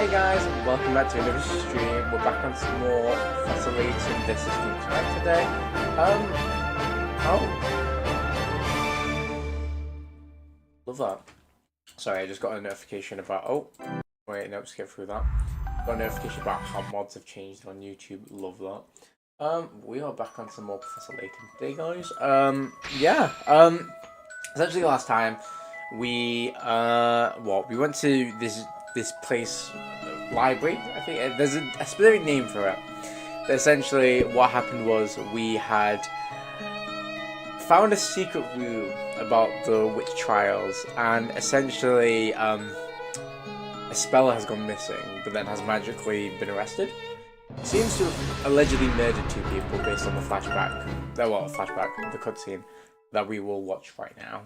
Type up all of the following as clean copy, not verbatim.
Hey guys, welcome back to another stream. We're back on some more Professor Layton. This is Wright today. Oh. Love that. Sorry, I just got a notification about, wait, no, skip through that. Got a notification about how mods have changed on YouTube. Love that. We are back on some more Professor Layton today, guys. Essentially last time, we went to this place, library, I think. There's a specific name for it. But essentially, what happened was we had found a secret room about the witch trials, and essentially, a speller has gone missing, but then has magically been arrested. Seems to have allegedly murdered 2 people based on the flashback. The cutscene that we will watch right now.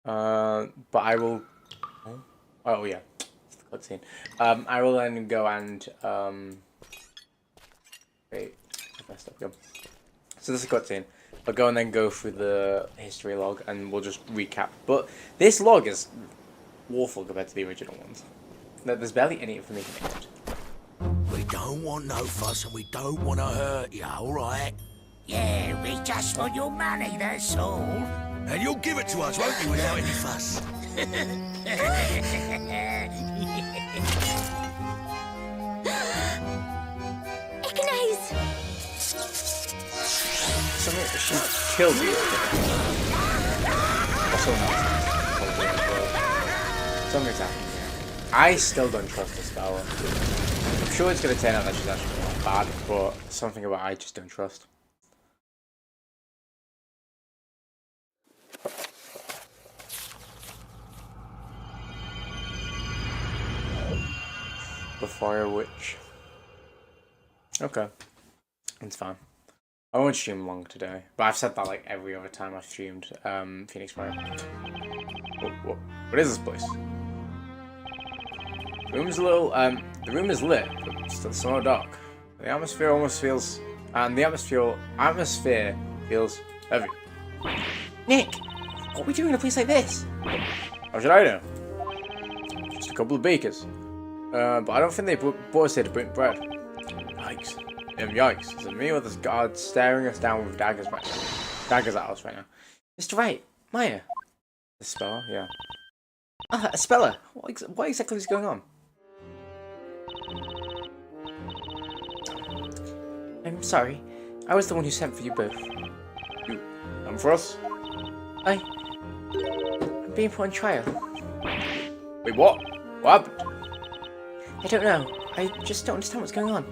But I will. Oh yeah, it's the cutscene. I will then go and wait, I messed up. Go. So this is a cutscene. I'll go and then go through the history log, and we'll just recap. But this log is awful compared to the original ones. There's barely any information in it. We don't want no fuss, and we don't want to hurt you, alright? Yeah, we just want your money, that's all. And you'll give it to us, won't you, without any fuss? Ignace! She killed you. Also something's happening here. I still don't trust this fella. I'm sure it's going to turn out that she's actually not bad, but something about I just don't trust. The Fire Witch. Okay. It's fine. I won't stream long today, but I've said that like every other time I've streamed Phoenix Fire. What is this place? The room's a little, the room is lit, but still somewhat dark. The atmosphere almost feels, the atmosphere feels heavy. Nick, what are we doing in a place like this? How should I know? Just a couple of bakers. But I don't think they brought us here to bring bread. Yikes. Yikes. Is it me or this guard staring us down with daggers at us right now? Mr. Wright, Maya. The speller? Yeah. Ah, a speller. What exactly is going on? I'm sorry. I was the one who sent for you both. You come for us? I'm being put on trial. Wait, what? What happened? I don't know. I just don't understand what's going on.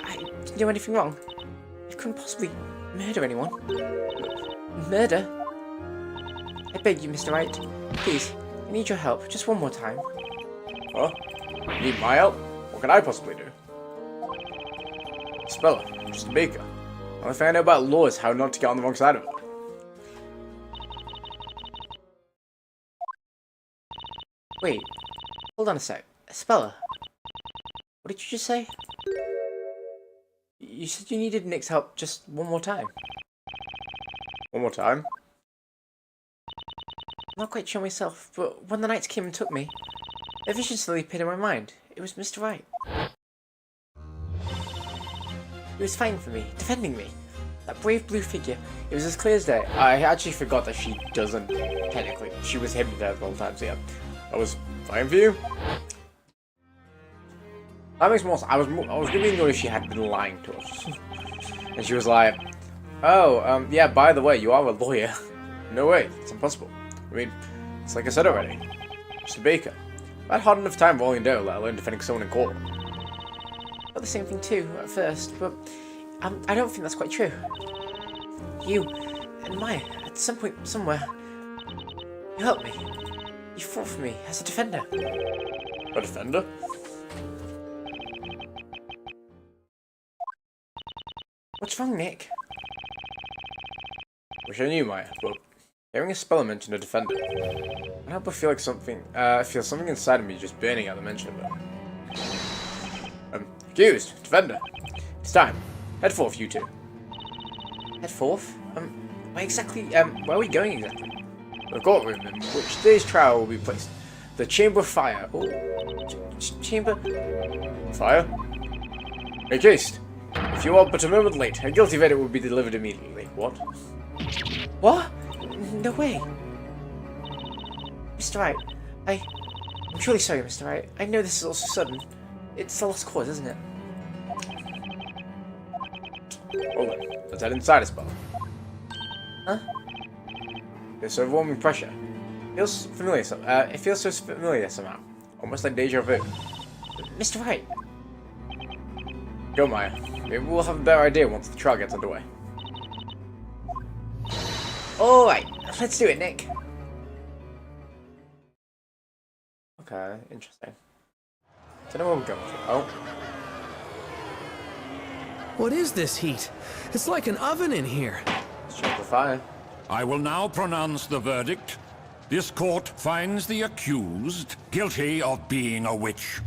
I didn't do anything wrong. I couldn't possibly murder anyone. Murder? I beg you, Mr. Wright. Please, I need your help. Just one more time. Huh? You need my help? What can I possibly do? Speller, I'm just a baker. The only thing I know about law is how not to get on the wrong side of it. Wait, hold on a sec. A speller? What did you just say? You said you needed Nick's help just one more time. One more time? I'm not quite sure myself, but when the knights came and took me, a vision slowly appeared in my mind. It was Mr. Wright. He was fighting for me, defending me. That brave blue figure. It was as clear as day. I actually forgot that she doesn't, technically. She was hypnotized all the time, so yeah. I was fighting for you? That makes more sense. I was gonna be annoyed if she had been lying to us. And she was like, oh, yeah, by the way, you are a lawyer. No way, it's impossible. I mean, it's like I said already. Just a baker. I had hard enough time rolling dough, let alone defending someone in court. I thought the same thing too, at first, but I don't think that's quite true. You and Maya, at some point, somewhere, you helped me. You fought for me as a defender. A defender? What's wrong, Nick? Wish I knew, Maya, but hearing a speller mention a defender, I can't help but feel like something inside of me just burning at the mention of it. Accused, defender. It's time. Head forth, you two. Head forth? Where are we going exactly? The courtroom in which today's trial will be placed. The Chamber of Fire. Oh, Chamber... Fire? Make haste. If you are but a moment late, a guilty verdict will be delivered immediately. What? What? No way. Mr. Wright, I'm truly sorry, Mr. Wright. I know this is also sudden. It's the lost cause, isn't it? Hold on. Let's head inside a spell. Huh? This overwhelming pressure. Feels familiar. It feels so familiar somehow. Almost like deja vu. Mr. Wright. Go, Maya. Maybe we'll have a better idea once the trial gets underway. Alright, let's do it, Nick. Okay, interesting. Don't know where we're going to. Oh. What is this heat? It's like an oven in here. Let's check the fire. I will now pronounce the verdict. This court finds the accused guilty of being a witch.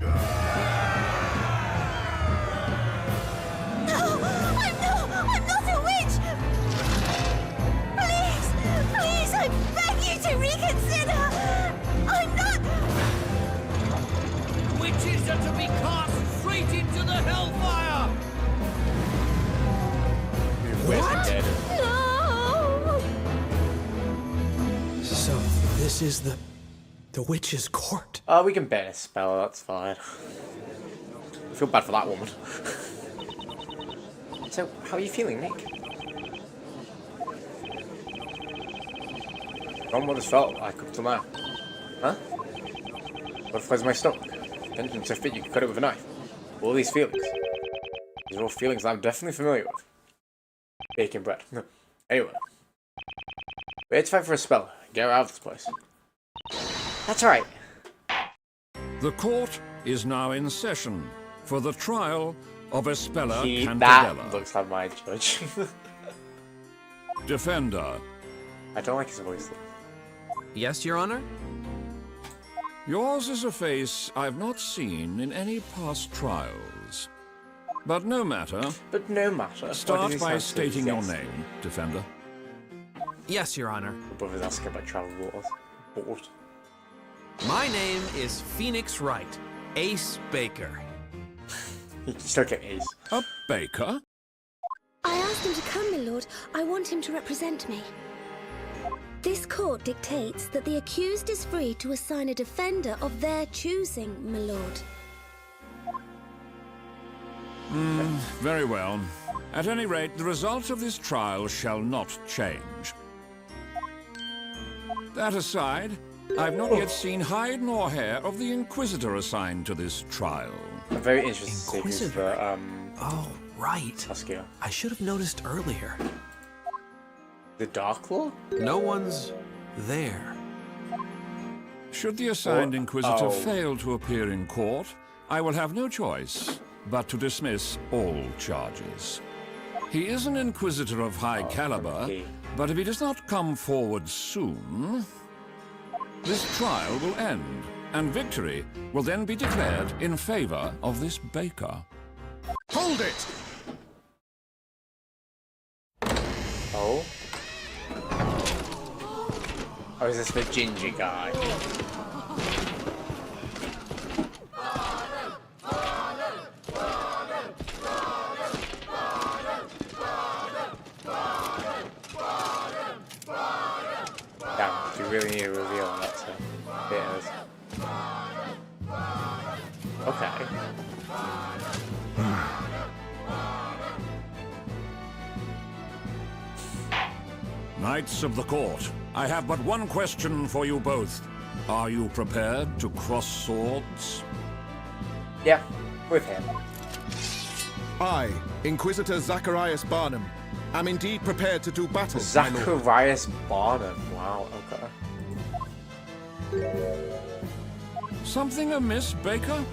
I'm not a witch! Please, I beg you to reconsider! I'm not... Witches are to be cast straight into the hellfire! What? Dead. No! So, this is the witch's court. Oh, we can ban a spell, that's fine. I feel bad for that woman. So, how are you feeling, Nick? Not what it's felt like up till now. Huh? What flies my stomach? Tension so fit you could cut it with a knife. All these feelings. These are all feelings I'm definitely familiar with. Baking bread. Anyway. We had to fight for a spell. Get her out of this place. That's right. The court is now in session for the trial of Espella That Cantadella. looks like my judge. Defender, I don't like his voice though. Yes, Your Honor? yours is a face I've not seen in any past trials. But no matter. But no matter. Why does Start he by sound so stating your enthusiastic? name, Defender. Yes, Your Honor. The brother's asking about travel rules. Bored. My name is Phoenix Wright, Ace Baker. He still get Ace. A baker? I asked him to come, my lord. I want him to represent me. This court dictates that the accused is free to assign a defender of their choosing, my lord. Very well. At any rate, the result of this trial shall not change. That aside, I've not yet seen hide nor hair of the Inquisitor assigned to this trial. I'm very interested to see who's Inquisitor? the, Oh, right. Tuskia. I should have noticed earlier. The Dark Law? No one's there. Should the assigned Inquisitor Oh. fail to appear in court, I will have no choice but to dismiss all charges. He is an Inquisitor of high caliber, okay. but if he does not come forward soon, this trial will end, and victory will then be declared in favor of this baker. Hold it! Oh? Or is this the ginger guy? Damn, you really need a reveal on that, so it is. Okay. Knights of the court, I have but one question for you both. Are you prepared to cross swords? Yeah, with him. I, Inquisitor Zacharias Barnum, am indeed prepared to do battle, my lord. Zacharias Barnum. Wow, okay. Something amiss, Baker?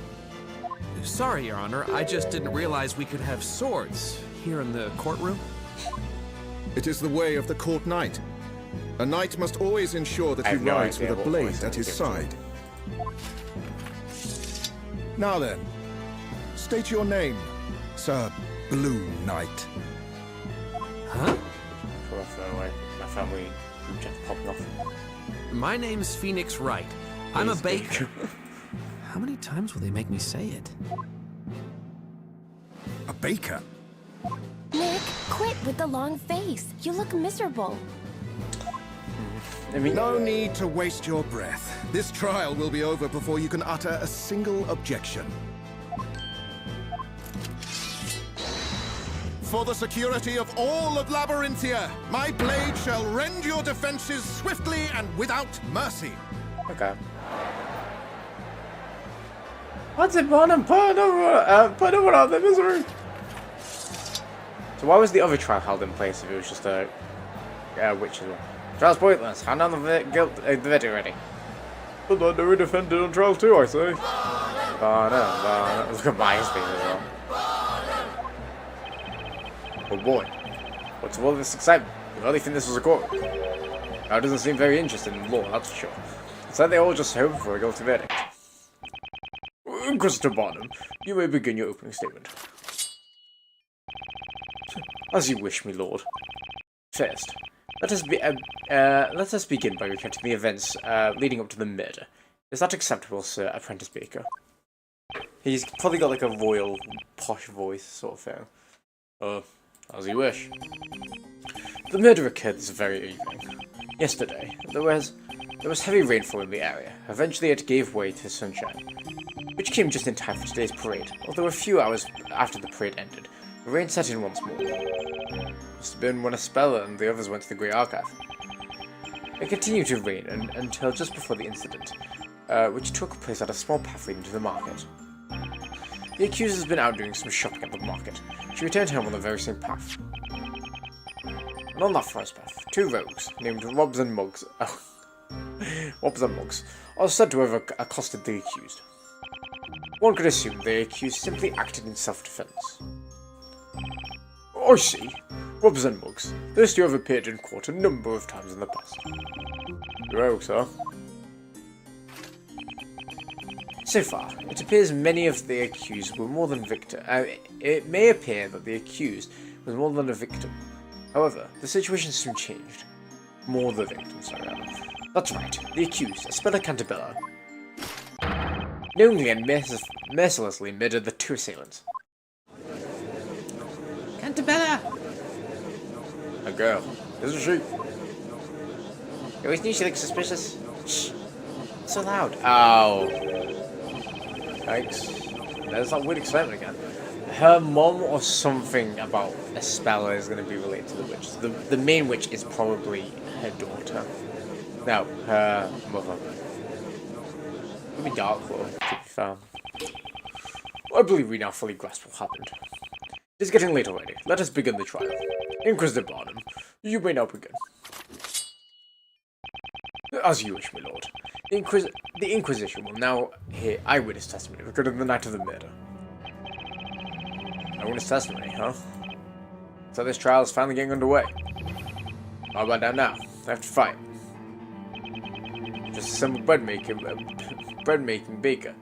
Sorry, Your Honor. I just didn't realize we could have swords here in the courtroom. It is the way of the court knight. A knight must always ensure that I he have no rides idea with a what blade voice at his I'm giving side. Now then, state your name, Sir Blue Knight. Huh? Before I throw away my family group chat popping off. My name's Phoenix Wright, I'm a baker. How many times will they make me say it? A baker? Nick, quit with the long face. You look miserable. I mean, No need to waste your breath. This trial will be over before you can utter a single objection. For the security of all of Labyrinthia, my blade shall rend your defenses swiftly and without mercy. okay. What's it, Barnum? Put everyone out of their misery. So why was the other trial held in place if it was just a witch as well? Trial's pointless. Hand on the verdict ready. But that they were defended on trial too, I say. Barnum. Look at my face as well. Oh boy. What's all this excitement? You really think this was a court? Now it doesn't seem very interested in law, that's for sure. It's like they all just hope for a guilty verdict. Inquisitor Barnum, you may begin your opening statement. As you wish, me lord. First, let us begin by recounting the events leading up to the murder. Is that acceptable, Sir Apprentice Baker? He's probably got like a royal, posh voice sort of thing. As you wish. The murder occurred this very evening. Yesterday, there was heavy rainfall in the area. Eventually it gave way to sunshine, which came just in time for today's parade. Although a few hours after the parade ended, the rain set in once more. Must have been when a speller and the others went to the Great Archive. It continued to rain until just before the incident, which took place at a small path leading to the market. The accused has been out doing some shopping at the market. She returned home on the very same path. And on that first path, two rogues, named Robs and Muggs, are said to have accosted the accused. One could assume the accused simply acted in self-defense. I see. Robs and Muggs. Those two have appeared in court a number of times in the past. Rogues, huh? So far, it appears many of the accused were more than victim. It may appear that the accused was more than a victim. However, the situation soon changed. More the victim, sorry. That's right, the accused, Espella Cantabella, knowingly and mercilessly murdered the two assailants. Cantabella! A girl, isn't she? You always knew she looked suspicious. Shh. So loud. Ow. Thanks. There's that weird excitement again. Her mom or something about Espella is going to be related to the witch. The main witch is probably her daughter. No, her mother. Maybe Darklaw, to be fair. I believe we now fully grasp what happened. It is getting late already. Let us begin the trial. Inquisitor Barnum, you may now begin. As you wish, my lord. The Inquisition will now hear eyewitness testimony regarding the night of the murder. Eyewitness testimony, huh? So this trial is finally getting underway. How about that now? I have to fight. Just a simple bread making baker.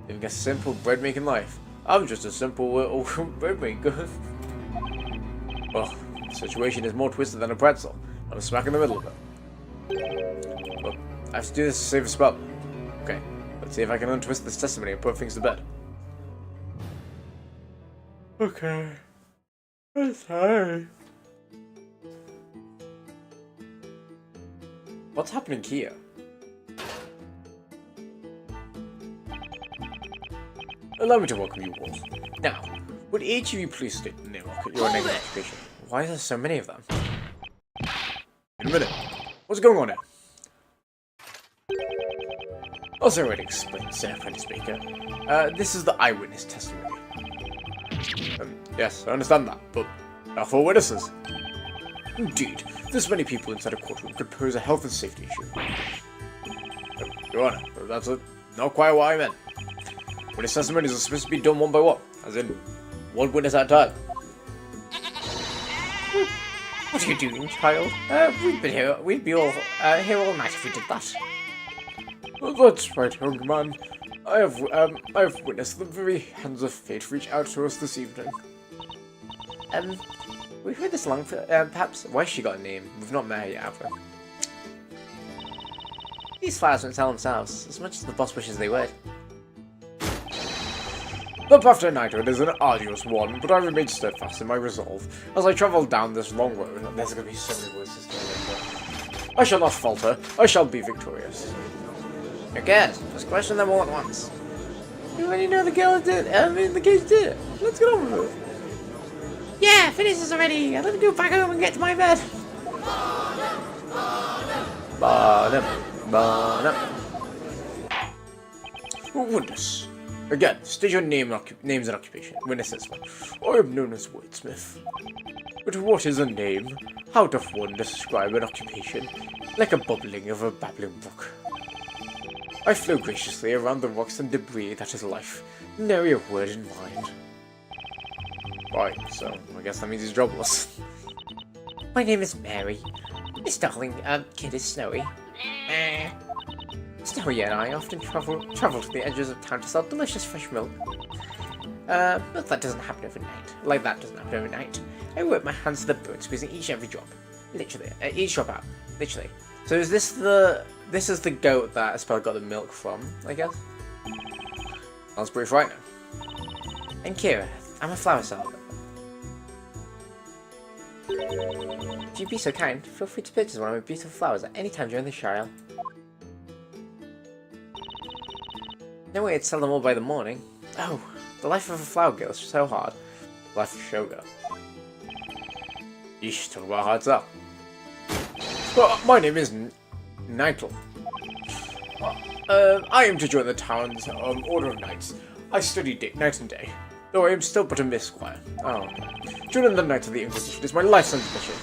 Living a simple bread making life. I'm just a simple little bread maker. Well, the situation is more twisted than a pretzel. I'm smack in the middle of it. Well, I have to do this to save a spell. Okay, let's see if I can untwist this testimony and put things to bed. Okay. I'm sorry. What's happening here? Allow me to welcome you all. Now, would each of you please state the name of your name and occupation? Why are there so many of them? In a minute. What's going on here? As I already explained, Sir Apprentice Baker, this is the eyewitness testimony. Yes, I understand that, but there are 4 witnesses. Indeed, this many people inside a courtroom could pose a health and safety issue. Your Honor, that's not quite what I meant. Witness testimonies are supposed to be done one by one, as in, one witness at a time. What are you doing, child? We'd be all here all night if we did that. That's right, young man. I have witnessed the very hands of fate reach out to us this evening. We've heard this long, perhaps. Why has she got a name? We've not met her yet, have we? These flowers won't sell themselves, as much as the boss wishes they would. The path to knighthood is an arduous one, but I remain steadfast in my resolve. As I travel down this long road, and there's going to be so many voices here. I shall not falter. I shall be victorious. Okay, just question them all at once. You already know the girl did. The cage did. Let's get on with it. Yeah, finish this already. I'd like to go back home and get to my bed. Witness. Again, state your names and occupation. Witness this one. I am known as Wordsmith. But what is a name? How doth one describe an occupation? Like a bubbling of a babbling brook. I flow graciously around the rocks and debris that is life. Nary a word in mind. Right, so I guess that means he's jobless. My name is Mary. This darling, kid is Snowy. Snowy and I often travel to the edges of town to sell delicious fresh milk. But that doesn't happen overnight. Like that doesn't happen overnight. I work my hands to the bone, squeezing each and every drop. Literally. Each drop out. Literally. So is this the... This is the goat that Espel got the milk from, I guess? Sounds pretty frightening. And Kira, I'm a flower seller. If you'd be so kind, feel free to purchase one of my beautiful flowers at any time during the trial. No way I'd sell them all by the morning. Oh, the life of a flower girl is so hard. The life of a showgirl. Yeesh, talk about hard sell. Well, my name is Nightle. I am to join the town's Order of Knights. I study night and day, though I am still but a misquire. Oh. Joining the Knights of the Inquisition is my life's ambition,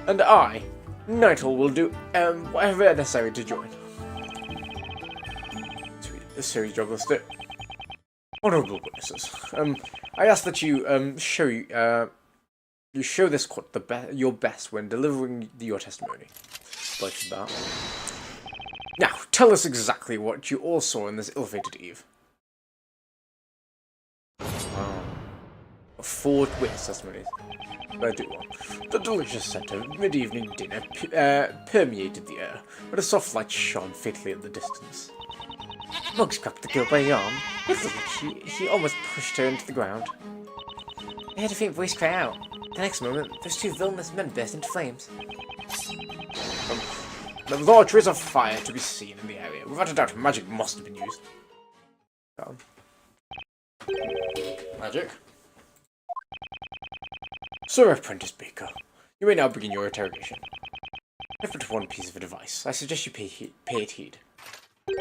and I, Nightle, will do whatever necessary to join. Sweet, this series job let's do. Honourable witnesses, I ask that you show this court your best when delivering your testimony. Like that. Now, tell us exactly what you all saw in this ill-fated eve. 4 witness testimonies. I do one. The delicious scent of mid-evening dinner permeated the air, but a soft light shone faintly in the distance. Muggs grabbed the girl by the arm. It looked like he almost pushed her into the ground. I heard a faint voice cry out. The next moment, those 2 villainous men burst into flames. There was all trace of fire to be seen in the area. Without a doubt, magic must have been used. Magic? Sir Apprentice Baker, you may now begin your interrogation. If but one piece of advice, I suggest you pay it heed. Do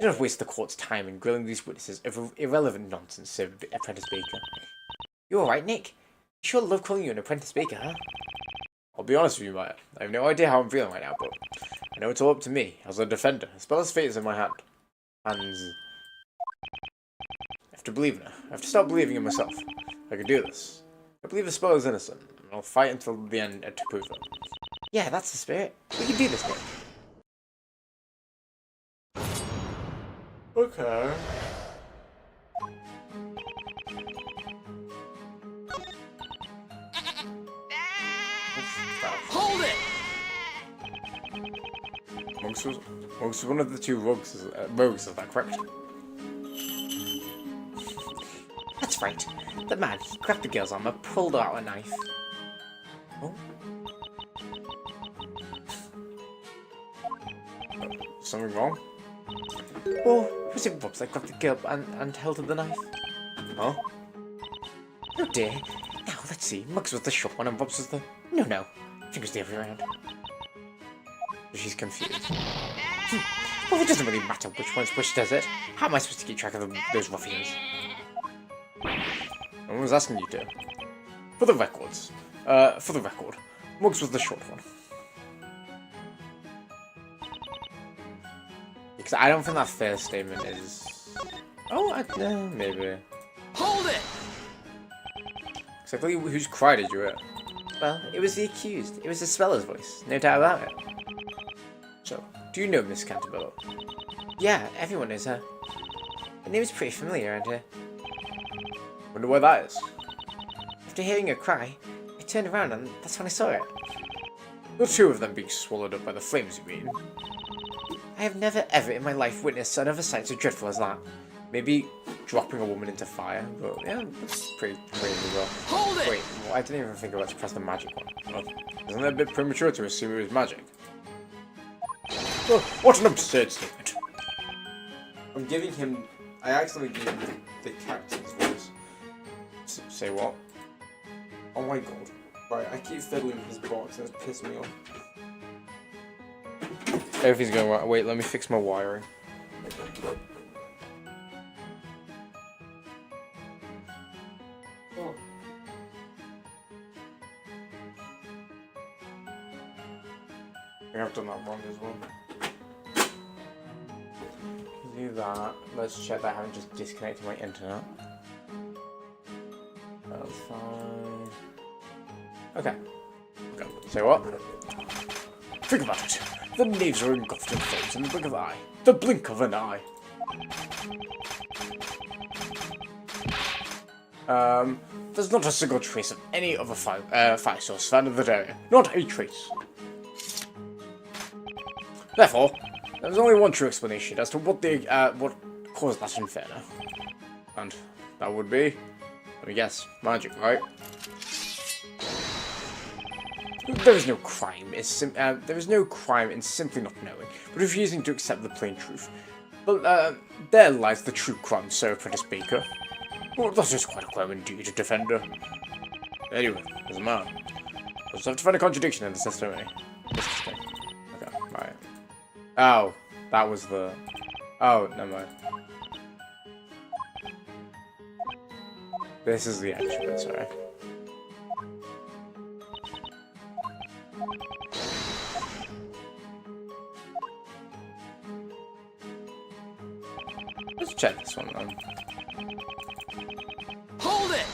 not waste the court's time in grilling these witnesses over irrelevant nonsense, Sir Apprentice Baker. You alright, Nick? You sure love calling you an Apprentice Baker, huh? I'll be honest with you, Maya. I have no idea how I'm feeling right now, but I know it's all up to me, as a defender. Spell's fate is in my hand. And I have to believe in her. I have to start believing in myself. I can do this. I believe the spell is innocent, and I'll fight until the end to prove it. Yeah, that's the spirit. We can do this, Nick. Okay. Hold it! Monks was one of the 2 rogues, is that correct? That's right. The man, he grabbed the girl's arm and pulled out a knife. Oh? Something wrong? Or was it Robs that grabbed the girl and held her the knife? Huh? Oh dear. Now, let's see. Muggs was the short one and Robs was the... No. I think it was the other way around. She's confused. Well, it doesn't really matter which one's which, does it? How am I supposed to keep track of those ruffians? No one was asking you to. For the record, Muggs was the short one. Because I don't think that first statement is... Oh, maybe. Hold it! Exactly whose cry did you hear? Well, it was the accused. It was Isabela's voice. No doubt about it. So, do you know Miss Canterbury? Yeah, everyone knows her. Her name is pretty familiar around here. Wonder where that is. After hearing her cry, I turned around and that's when I saw it. The 2 of them being swallowed up by the flames, you mean? I have never ever in my life witnessed another sight so dreadful as that. Maybe dropping a woman into fire, but yeah, that's pretty crazy as well. Hold it! Wait, well, I didn't even think about to press the magic one. Well, isn't that a bit premature to assume it was magic? Oh, what an absurd statement. I'm giving him... I accidentally gave him the captain's voice. Say what? Oh my god. Right, I keep fiddling with his box and it's pissing me off. Everything's going right. Wait, let me fix my wiring. Oh. I think I've done that wrong as well. Do that. Let's check that I haven't just disconnected my internet. That's fine. Okay. Say what? Think about it. The knaves are engulfed in flames in the blink of an eye. The blink of an eye. There's not a single trace of any other fire source found in that area. Not a trace. Therefore, there's only one true explanation as to what caused that inferno. And that would be, let me guess, magic, right? There is no crime. There is no crime in simply not knowing, but refusing to accept the plain truth. But there lies the true crime, Sir Apprentice Baker. Well, that is quite a crime indeed, Defender. Anyway, doesn't matter. I'll just have to find a contradiction in the testimony. Okay, right. Oh, that was the... Oh, never mind. This is the actual bit, sorry. Let's check this one then. Hold it!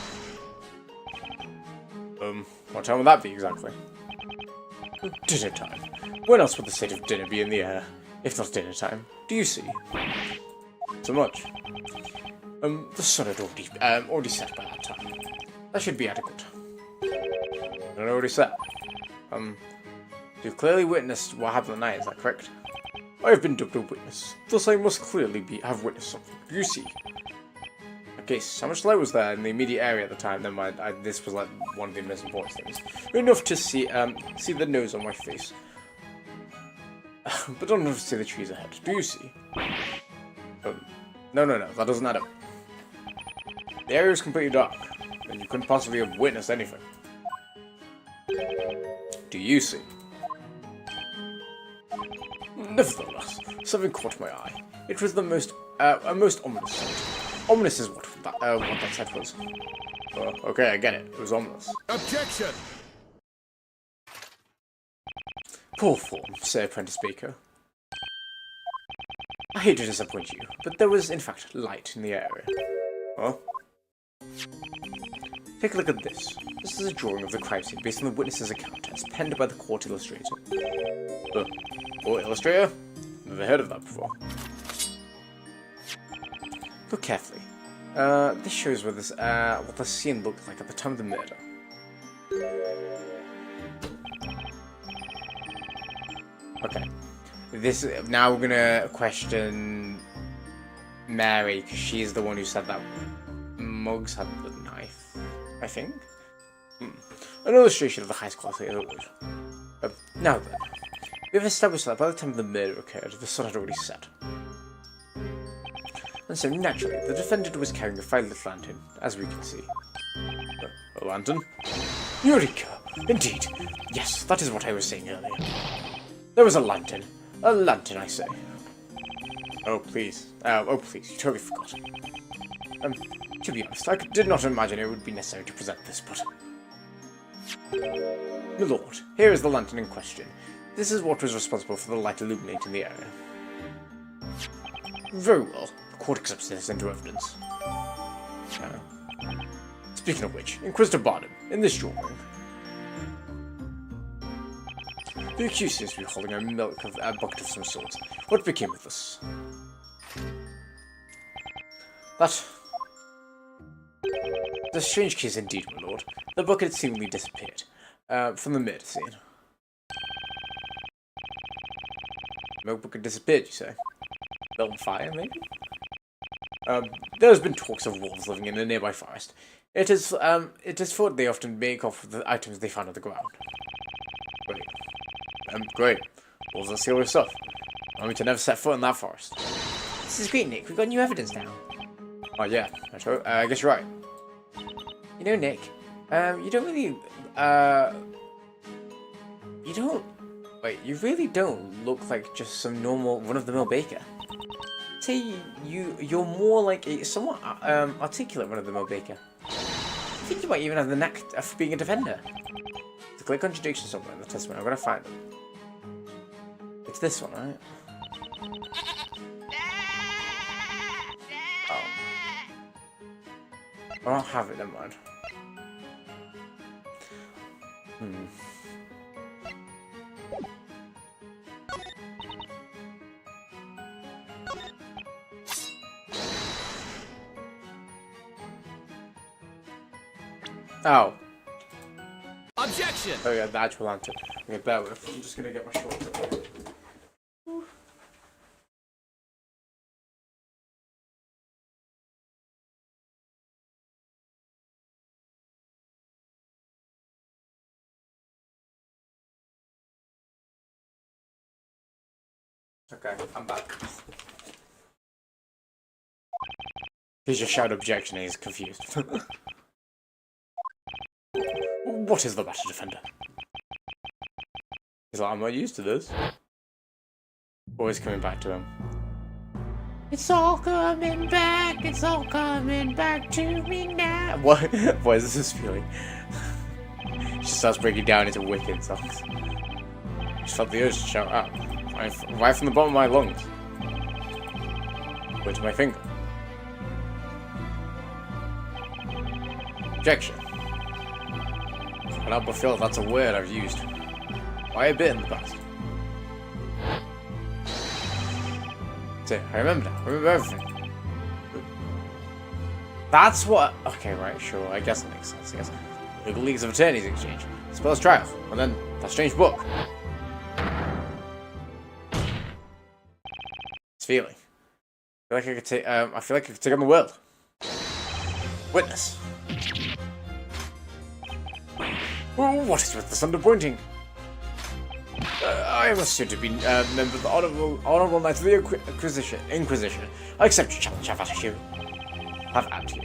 What time would that be exactly? Dinner time. When else would the state of dinner be in the air? If not dinner time, do you see? So much. The sun had already set by that time. That should be adequate. It already set. You've clearly witnessed what happened at night, is that correct? I have been dubbed a witness, thus I must clearly have witnessed something. Do you see? Okay, so how much light was there in the immediate area at the time? Never mind, this was like one of the most important things. Enough to see the nose on my face. But not enough to see the trees ahead. Do you see? No, that doesn't add up. The area is completely dark, and you couldn't possibly have witnessed anything. Do you see? Nevertheless, something caught my eye. It was a most ominous sight. Ominous is what that sight was. Okay, I get it. It was ominous. Objection! Poor form, Sir Apprentice Baker. I hate to disappoint you, but there was, in fact, light in the area. Huh? Take a look at this. This is a drawing of the crime scene based on the witness's account, as penned by the court illustrator. Court illustrator? Never heard of that before. Look carefully. This shows what the scene looked like at the time of the murder. Okay. Now we're gonna question Mary, because she's the one who said that Muggs had the knife, I think. An illustration of the highest quality of the wood. Now then, we have established that by the time the murder occurred, the sun had already set. And so, naturally, the defendant was carrying a firelit lantern, as we can see. A lantern? Eureka! Indeed! Yes, that is what I was saying earlier. There was a lantern. A lantern, I say. Oh, please. Please, you totally forgot. To be honest, I did not imagine it would be necessary to present this, but... My lord, here is the lantern in question. This is what was responsible for the light illuminating the area. Very well. The court accepts this into evidence. Speaking of which, Inquisitor Barnum, in this drawing, the accused seems to be holding a bucket of some sort. What became of this? That... The strange case indeed, my lord. The bucket seemingly disappeared from the murder scene. notebook had disappeared, you say? Built on fire, maybe? There has been talks of wolves living in a nearby forest. It is thought they often make off with the items they find on the ground. Great. Great. Wolves are serious stuff. I want me to never set foot in that forest. This is great, Nick. We've got new evidence now. Oh yeah, I guess you're right. You know, Nick, you don't really, you really don't look like just some normal run-of-the-mill baker. Say you're more like a somewhat articulate run-of-the-mill baker. I think you might even have the knack for being a defender. There's a clear contradiction somewhere in the testimony. I'm gonna find them. It's this one, right? Oh. I don't have it, never mind. Oh. Objection! Oh yeah, the actual lantern. Okay, bear with. I'm just gonna get my shorts up. Okay, I'm back. He's just shouted objection and he's confused. What is the matter, defender? He's like, I'm not used to this. Always coming back to him. It's all coming back to me now. What is this feeling? She starts breaking down into wicked songs. Just felt the urge to shout out. Right from the bottom of my lungs. Where's my finger? Objection. I don't but feel that's a word I've used quite a bit in the past. So, I remember now. I remember everything. That's what... Okay, right, sure. I guess that makes sense. I guess. Legal Leagues of Attorneys exchange. Spells trial. And then that strange book. This feeling. I feel like I could take on the world. Witness. What is with the thunder pointing? I am assumed to be a member of the Honorable Knights of the Inquisition. I accept your challenge. Have at you.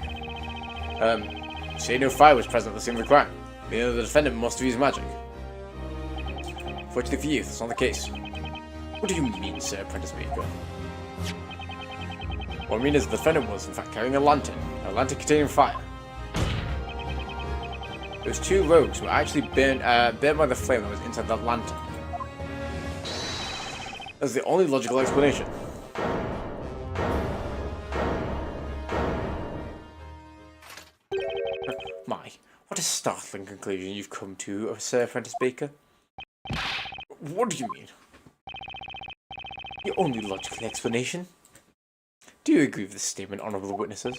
Say no fire was present at the scene of the crime. Meaning the defendant must have used magic. Fortunately for you, that's not the case. What do you mean, Sir Apprentice Maker? What I mean is the defendant was, in fact, carrying a lantern containing fire. Those two rogues were actually burned by the flame that was inside that lantern. That's the only logical explanation. My, what a startling conclusion you've come to, Sir Apprentice Baker. What do you mean? The only logical explanation? Do you agree with this statement, honourable witnesses?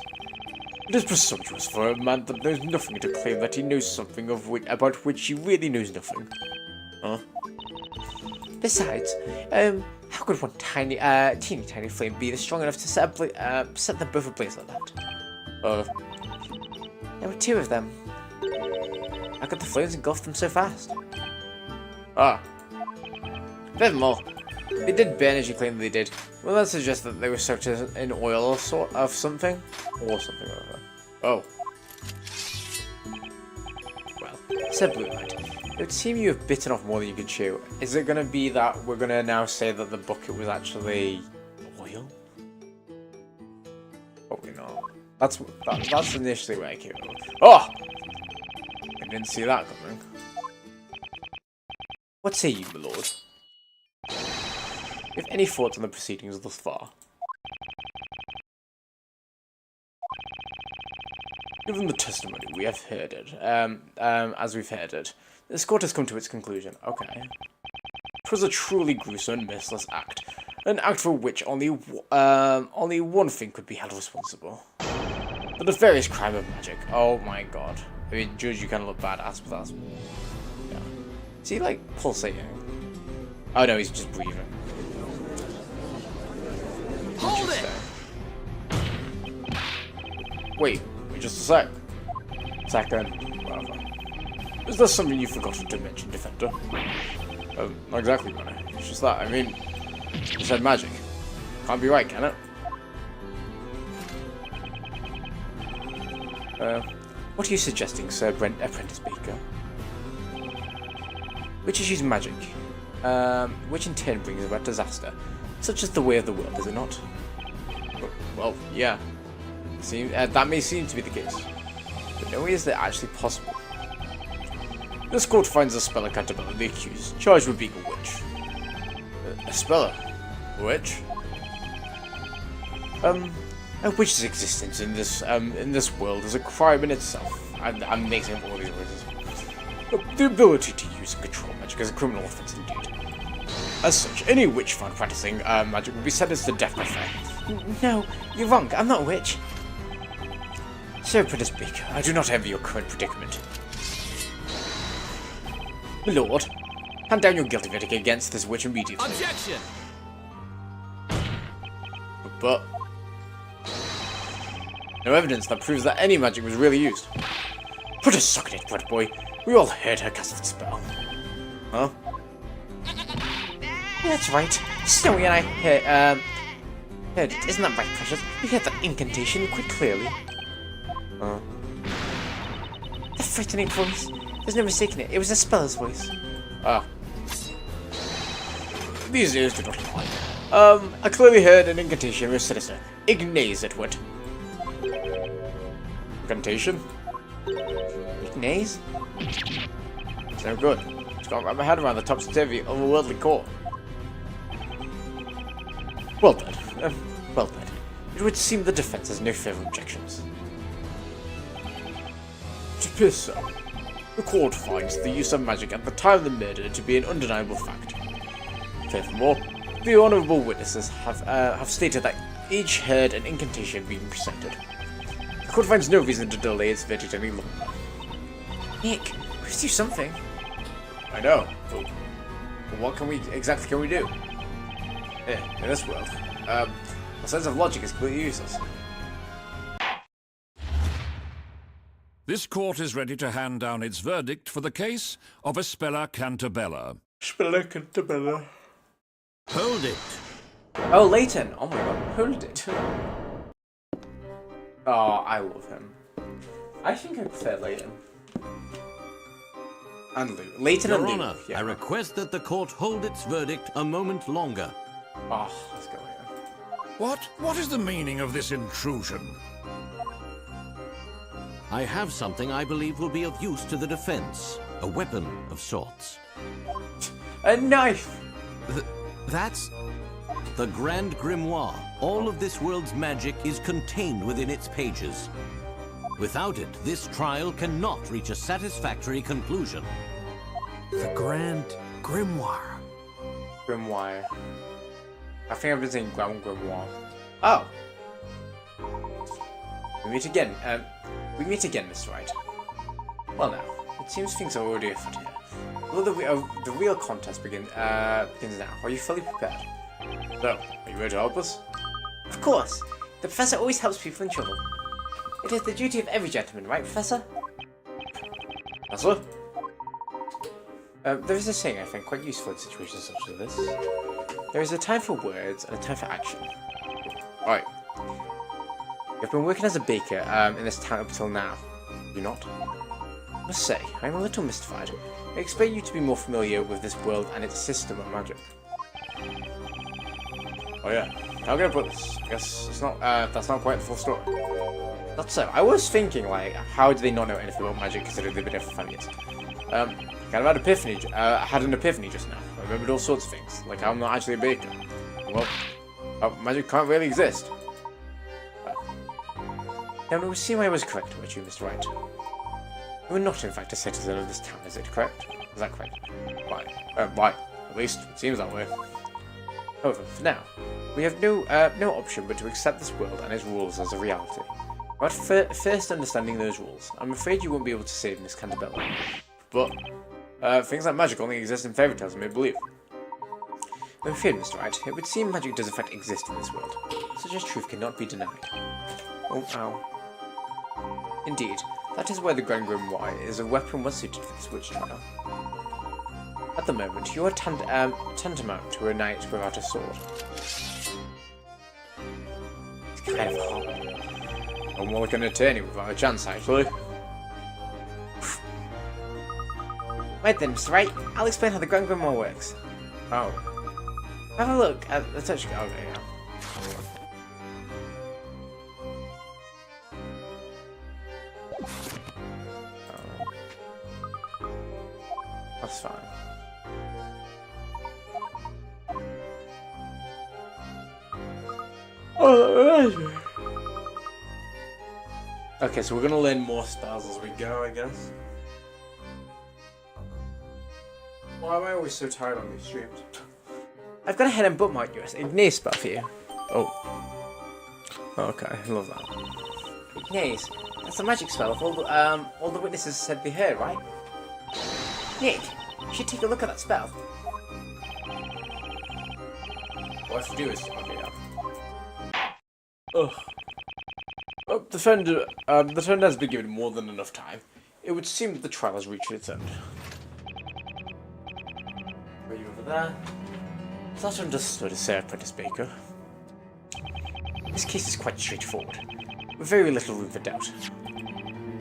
It is presumptuous for a man that knows nothing to claim that he knows something about which he really knows nothing. Huh? Besides, how could one teeny tiny flame be strong enough to set them both ablaze like that? There were two of them. How could the flames engulf them so fast? Furthermore, they did burn as you claimed they did. Well, that suggests that they were soaked in oil or sort of something. Or something like that. Oh. Well, said Blue Knight, it would seem you have bitten off more than you could chew. Is it going to be that we're going to now say that the bucket was actually oil? Probably not. That's initially where I came from. Oh! I didn't see that coming. What say you, my lord? Have any thoughts on the proceedings thus far? Given the testimony we have heard it, as we've heard it, this court has come to its conclusion. Okay. It was a truly gruesome and merciless act. An act for which only one thing could be held responsible. The nefarious crime of magic. Oh my god. I mean, Judge, you kind of look badass, but that's... Yeah. Is he, like, pulsating? Oh no, he's just breathing. wait just a sec. Second, whatever. Is there something you forgot to mention, Defender? Not exactly, man. It's just that, I mean, you said magic. Can't be right, can it? What are you suggesting, Sir Apprentice Baker? Witches use magic, which in turn brings about disaster, such as the way of the world, is it not? Well, yeah. That may seem to be the case, but no way is that actually possible. This court finds a speller Cantabella, the accused, charged with being a witch. A speller? Witch? A witch's existence in this world is a crime in itself. I'm mixing up all these words. The ability to use and control magic is a criminal offense indeed. As such, any witch found practicing magic will be sentenced to death by fire. No, you're wrong. I'm not a witch. Sir Apprentice Baker, I do not envy your current predicament. My lord, hand down your guilty verdict against this witch immediately. Objection! But no evidence that proves that any magic was really used. Put a sock in it, brat boy. We all heard her cast the spell. Huh? Yeah, that's right. Snowy and I heard it. Isn't that right, Precious? You heard that incantation quite clearly. The frightening voice. There's no mistaking it. It was a speller's voice. Ah. These ears do not lie. I clearly heard an incantation with sinister. Ignaze it would. Incantation? Ignaze? It's no good. Just can't wrap my head around the topsy-turvy otherworldly core. Well then. Well then. It would seem the defense has no further objections. It appears so. The court finds the use of magic at the time of the murder to be an undeniable fact. Furthermore, the honourable witnesses have stated that each heard an incantation being presented. The court finds no reason to delay its verdict any longer. Nick, please do something. I know, but what exactly can we do? In this world, a sense of logic is completely useless. This court is ready to hand down its verdict for the case of Speller Cantabella. Speller Cantabella. Hold it. Oh, Layton! Oh my god, hold it. Oh, I love him. I think I prefer Layton. And Lou. Layton Your and Lou. Honor, Yeah. I request that the court hold its verdict a moment longer. Oh, let's go here. What is the meaning of this intrusion? I have something I believe will be of use to the defense. A weapon of sorts. A knife! That's... The Grand Grimoire. All of this world's magic is contained within its pages. Without it, this trial cannot reach a satisfactory conclusion. The Grand Grimoire. Grimoire. I think I've been saying Grand Grimoire. Oh! We meet again, Mr. Wright. Well now, it seems things are already afoot here. Although the real contest begins now. Are you fully prepared? So, are you ready to help us? Of course. The Professor always helps people in trouble. It is the duty of every gentleman, right, Professor? Professor? There is a saying I find quite useful in situations such as this. There is a time for words and a time for action. Right. You've been working as a baker in this town up until now. Have you not? I must say, I am a little mystified. I expect you to be more familiar with this world and its system of magic. Oh yeah. How can I put this? I guess it's not. That's not quite the full story. Not so. I was thinking, like, how do they not know anything about magic considering they've been here for 5 years? Kind of had an epiphany just now. I remembered all sorts of things, like I'm not actually a baker. Well, magic can't really exist. Now, it would seem I was correct about you, Mr. Wright. You are not, in fact, a citizen of this town, is it correct? Is that correct? Why? Why? At least it seems that way. However, for now, we have no option but to accept this world and its rules as a reality. But first understanding those rules, I'm afraid you won't be able to save Miss Cantabella. But things like magic only exist in fairy tales, I may believe. I'm afraid, Mr. Wright, it would seem magic does in fact exist in this world. Such as truth cannot be denied. Oh, ow. Indeed, that is why the Grand Grimoire is a weapon well suited for this witch trial. At the moment, you are tantamount to a knight without a sword. It's kind of hard. I'm more like an attorney without a chance, actually. Wait then, Mr. Wright. I'll explain how the Grand Grimoire works. Oh. Have a look at the touch. Okay, yeah. That's fine. Okay, so we're gonna learn more spells as we go, I guess. Why am I always so tired on these streams? I've got a head and bookmark you. Ignite spell for you. Oh. Okay, I love that. Ignite. That's a magic spell of all the witnesses said they heard, right? Nick, you should take a look at that spell. What I have to do is... Okay, yeah. Ugh. Oh, the defender has been given more than enough time. It would seem that the trial has reached its end. Are you over there? That understood, Sir Apprentice Baker. This case is quite straightforward, with very little room for doubt.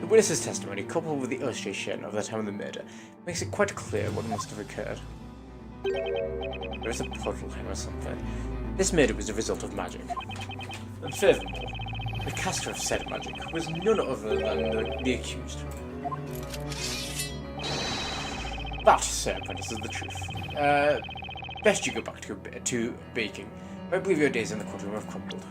The witness's testimony, coupled with the illustration of the time of the murder, makes it quite clear what must have occurred. There is a portal here or something. This murder was a result of magic. And furthermore, the caster of said magic was none other than the accused. That, Sir Apprentice, is the truth. Best you go back to baking. I believe your days in the courtroom have crumbled.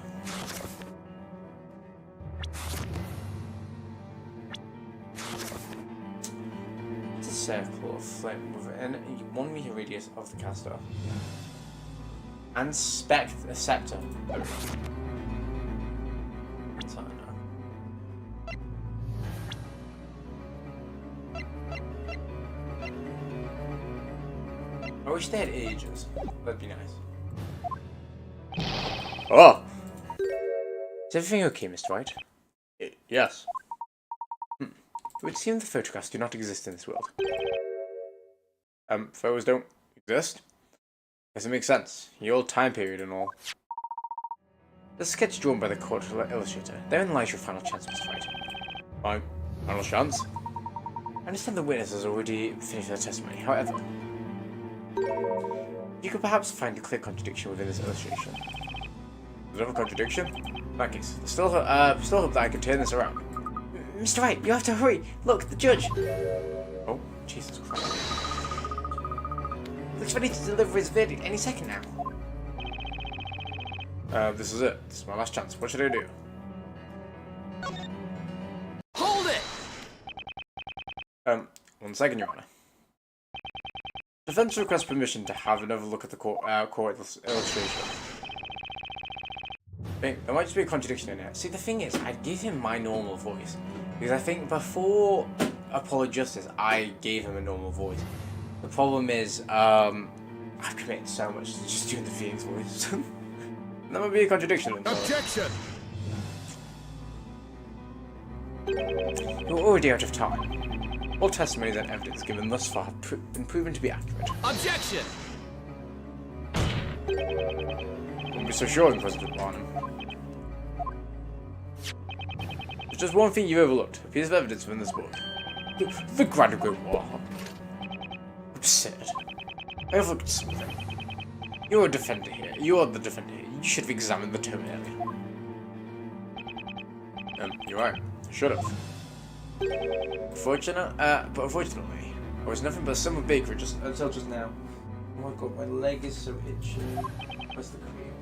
It's a circle of flame within a 1 meter radius of the caster. And a scepter. That's how I know. I wish they had ages. That'd be nice. Oh! Is everything okay, Mr. Wright? Yes. It would seem the photographs do not exist in this world. Photos don't exist? Guess it makes sense. The old time period and all. The sketch drawn by the court illustrator. Therein lies your final chance, Mr. Wright. My final chance? I understand the witness has already finished their testimony. However, you could perhaps find a clear contradiction within this illustration. Is there a contradiction? In that case, I still hope that I can turn this around. Mr. Wright, you have to hurry. Look, the judge. Oh, Jesus Christ. Looks ready to deliver his verdict any second now. This is it. This is my last chance. What should I do? Hold it! 1 second, Your Honor. Defense requests permission to have another look at the court illustration. There might just be a contradiction in it. See, the thing is, I'd give him my normal voice. Because I think before Apollo Justice, I gave him a normal voice. The problem is, I've committed so much to just doing the Phoenix voice. That might be a contradiction. Objection! You're already out of time. All testimonies and evidence given thus far have been proven to be accurate. Objection! Don't be so sure, President Barnum. There's just one thing you overlooked. A piece of evidence within this book. The Grand Grimoire. Absurd. I overlooked something. You're a defender here. You're the defender here. You should have examined the tome earlier. You're right. I should have. But unfortunately, I was nothing but a summer baker just until just now. Oh my god, my leg is so itchy. Where's the cream?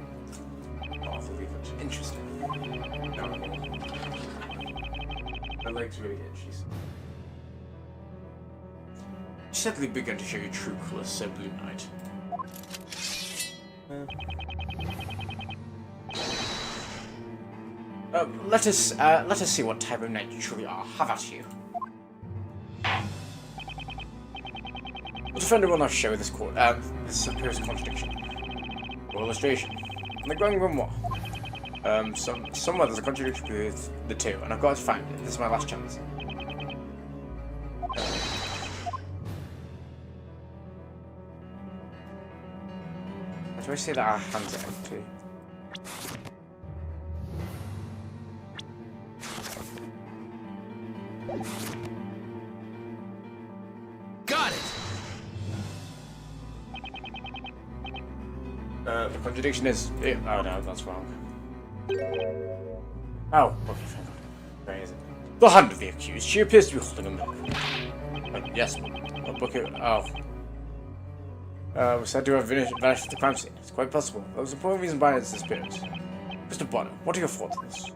Oh, I believe it. Interesting. No. My leg's really itchy. You suddenly began to show your true colours, so Blue Knight. Let us see what type of knight you truly are. How about you? The defender will not show this court this supposed contradiction or illustration. In the Grand Grimoire, Somewhere there's a contradiction with the two, and I've got to find it. This is my last chance. Do I say that our hands are empty? Got it! The contradiction is... oh no, that's wrong. Oh, okay, thank God. Where is it? The hand of the accused. She appears to be holding a book. Yes, a book... oh. Was said to have vanished at the crime scene. It's quite possible. That was the important reason behind its disappearance. Mr. Bonner, what are your thoughts on this?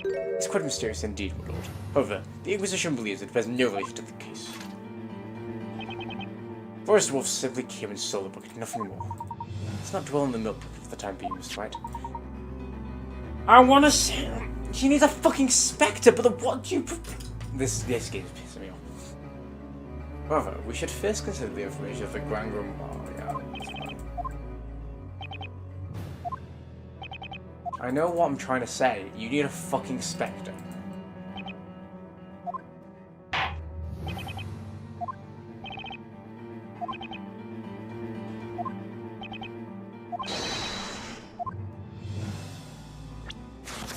It's quite mysterious indeed, my lord. However, the Inquisition believes it bears no relation to the case. Forest Wolf simply came and stole the book, nothing more. Let's not dwell on the notebook for the time being, Mr. Wright. I wanna say... She needs a fucking spectre, but what do you... This game is pissing me off. However, we should first consider the information of the Grand Grimoire. I know what I'm trying to say. You need a fucking spectre.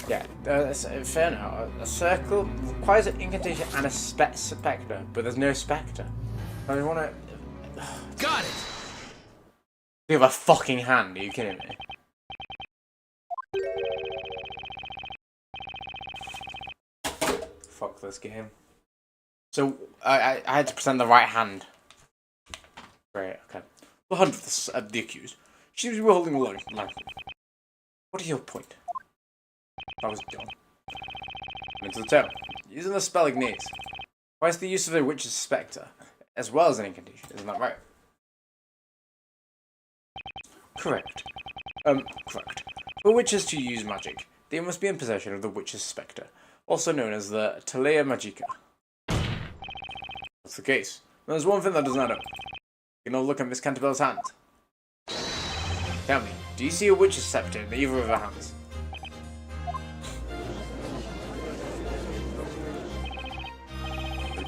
Yeah, fair now. A circle requires an incantation and a spectre, but there's no spectre. I don't want to... Got it! You have a fucking hand, are you kidding me? Fuck this game. So, I had to pretend the right hand. Great, okay. The hand of the accused. She seems to be holding a lantern. What is your point? That was dumb. Mental tale. Using the spell ignites. Why is the use of a witch's spectre, as well as an incantation? Isn't that right? Correct. Correct. For witches to use magic, they must be in possession of the witch's spectre, also known as the Telea Magica. That's the case. There's one thing that does not know. You can all look at Miss Canterville's hand. Tell me, do you see a witch's scepter in either of her hands?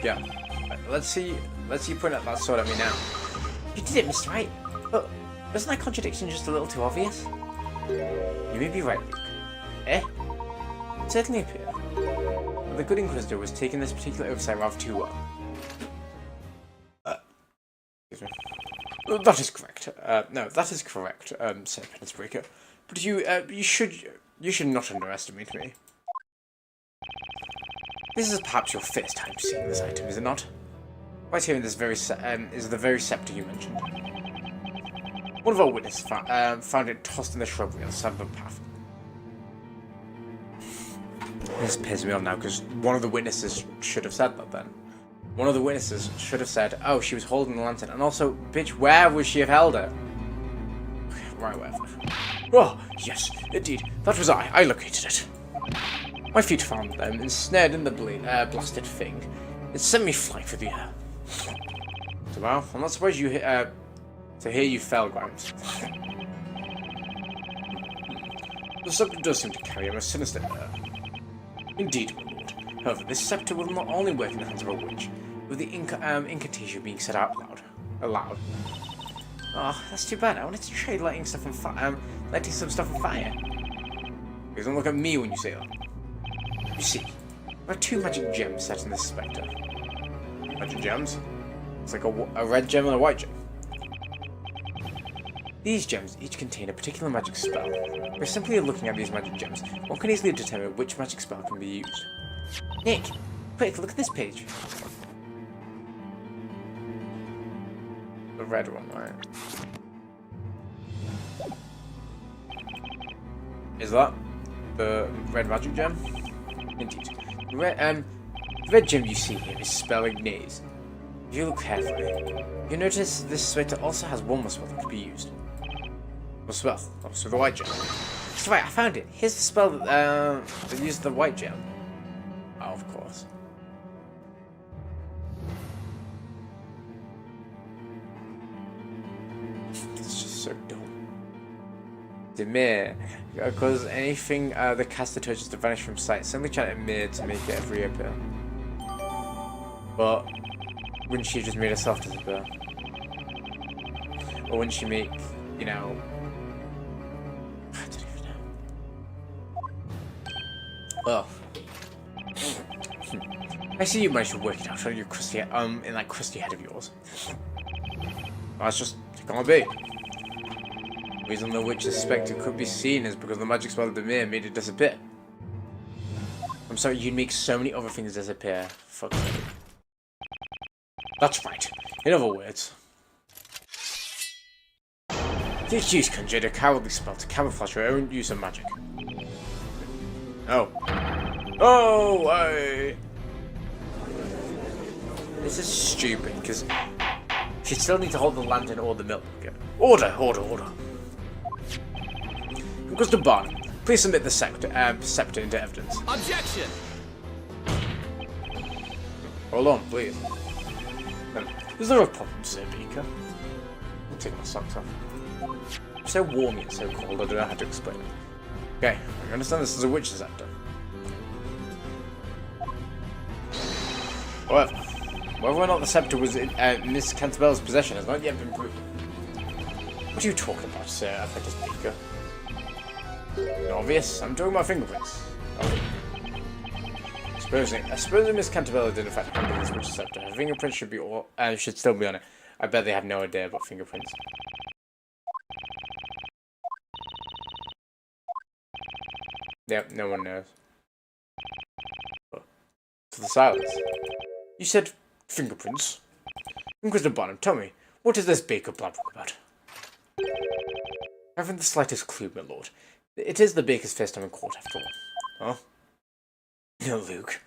Yeah. Let's see you point out that sword at me now. You did it, Mr. Wright. But wasn't that contradiction just a little too obvious? You may be right, Luke. Eh? It certainly appeared. The good Inquisitor was taking this particular oversight rather too well. Excuse me. That is correct. No, that is correct, said Penance Breaker. But you should not underestimate me. This is perhaps your first time seeing this item, is it not? Right here in this is the very scepter you mentioned. One of our witnesses found it tossed in the shrubbery on the side of the path. This pisses me off now, because one of the witnesses should have said that then. One of the witnesses should have said, oh, she was holding the lantern, and also, bitch, where would she have held it? Okay, right, whatever. Oh, yes, indeed, that was I located it. My feet found them, ensnared in the blasted thing. It sent me flying through the air. So, well, I'm not surprised you to hear you fell, Grimes. The scepter does seem to carry a most sinister air. Indeed, my lord. However, this scepter will not only work in the hands of a witch, with the incantation being said out aloud. Oh, that's too bad. I wanted to trade lighting some stuff on fire. Please don't look at me when you say that. You see, there are two magic gems set in this spectre. Magic gems? It's like a red gem and a white gem. These gems each contain a particular magic spell. By simply looking at these magic gems, one can easily determine which magic spell can be used. Nick, quick, look at this page. The red one, right? Is that the red magic gem? Indeed. The red gem you see here is spell ignites. If you look carefully, you'll notice this spectre also has one more spell that can be used. What spell? Oh, so the white gem. That's right, I found it. Here's the spell that used the white gem. Oh, of course. It's just so dumb. Demir. Because anything that casts the touches to vanish from sight. Simply trying to mirror to make it reappear. But wouldn't she just made herself disappear? Or wouldn't she make, you know... I don't even know. Well. I see you managed to work it out on your crusty, in that crusty head of yours. That's just, it can't be. The reason the witch suspected could be seen is because the magic spell of the mirror made it disappear. I'm sorry, you'd make so many other things disappear. Fuck me. That's right. In other words, the accused conjured a cowardly spell to camouflage her own use of magic. Oh. Oh, I... This is stupid, because she'd still need to hold the lantern or the milk. Order, order, order. Mr. Barnum, please submit the scepter into evidence. Objection! Hold on, please. Is there a problem, Sir Beaker? I'll take my socks off. It's so warm yet so cold, I don't know how to explain it. Okay, I understand this is a witch's scepter. However, whether or not the scepter was in Miss Canterbury's possession has not yet been proven. What are you talking about, Sir Apprentice Beaker? Obvious, I'm talking about fingerprints. Okay. Supposing Miss Canterbury did in fact handle this witch's scepter, her fingerprints should be should still be on it. I bet they have no idea about fingerprints. Yep, no one knows. To the silence. You said fingerprints. Inquisitor Barnum, tell me, what is this Baker blabbering about? I haven't the slightest clue, my lord. It is the Baker's first time in court, after all. Huh? No, Luke.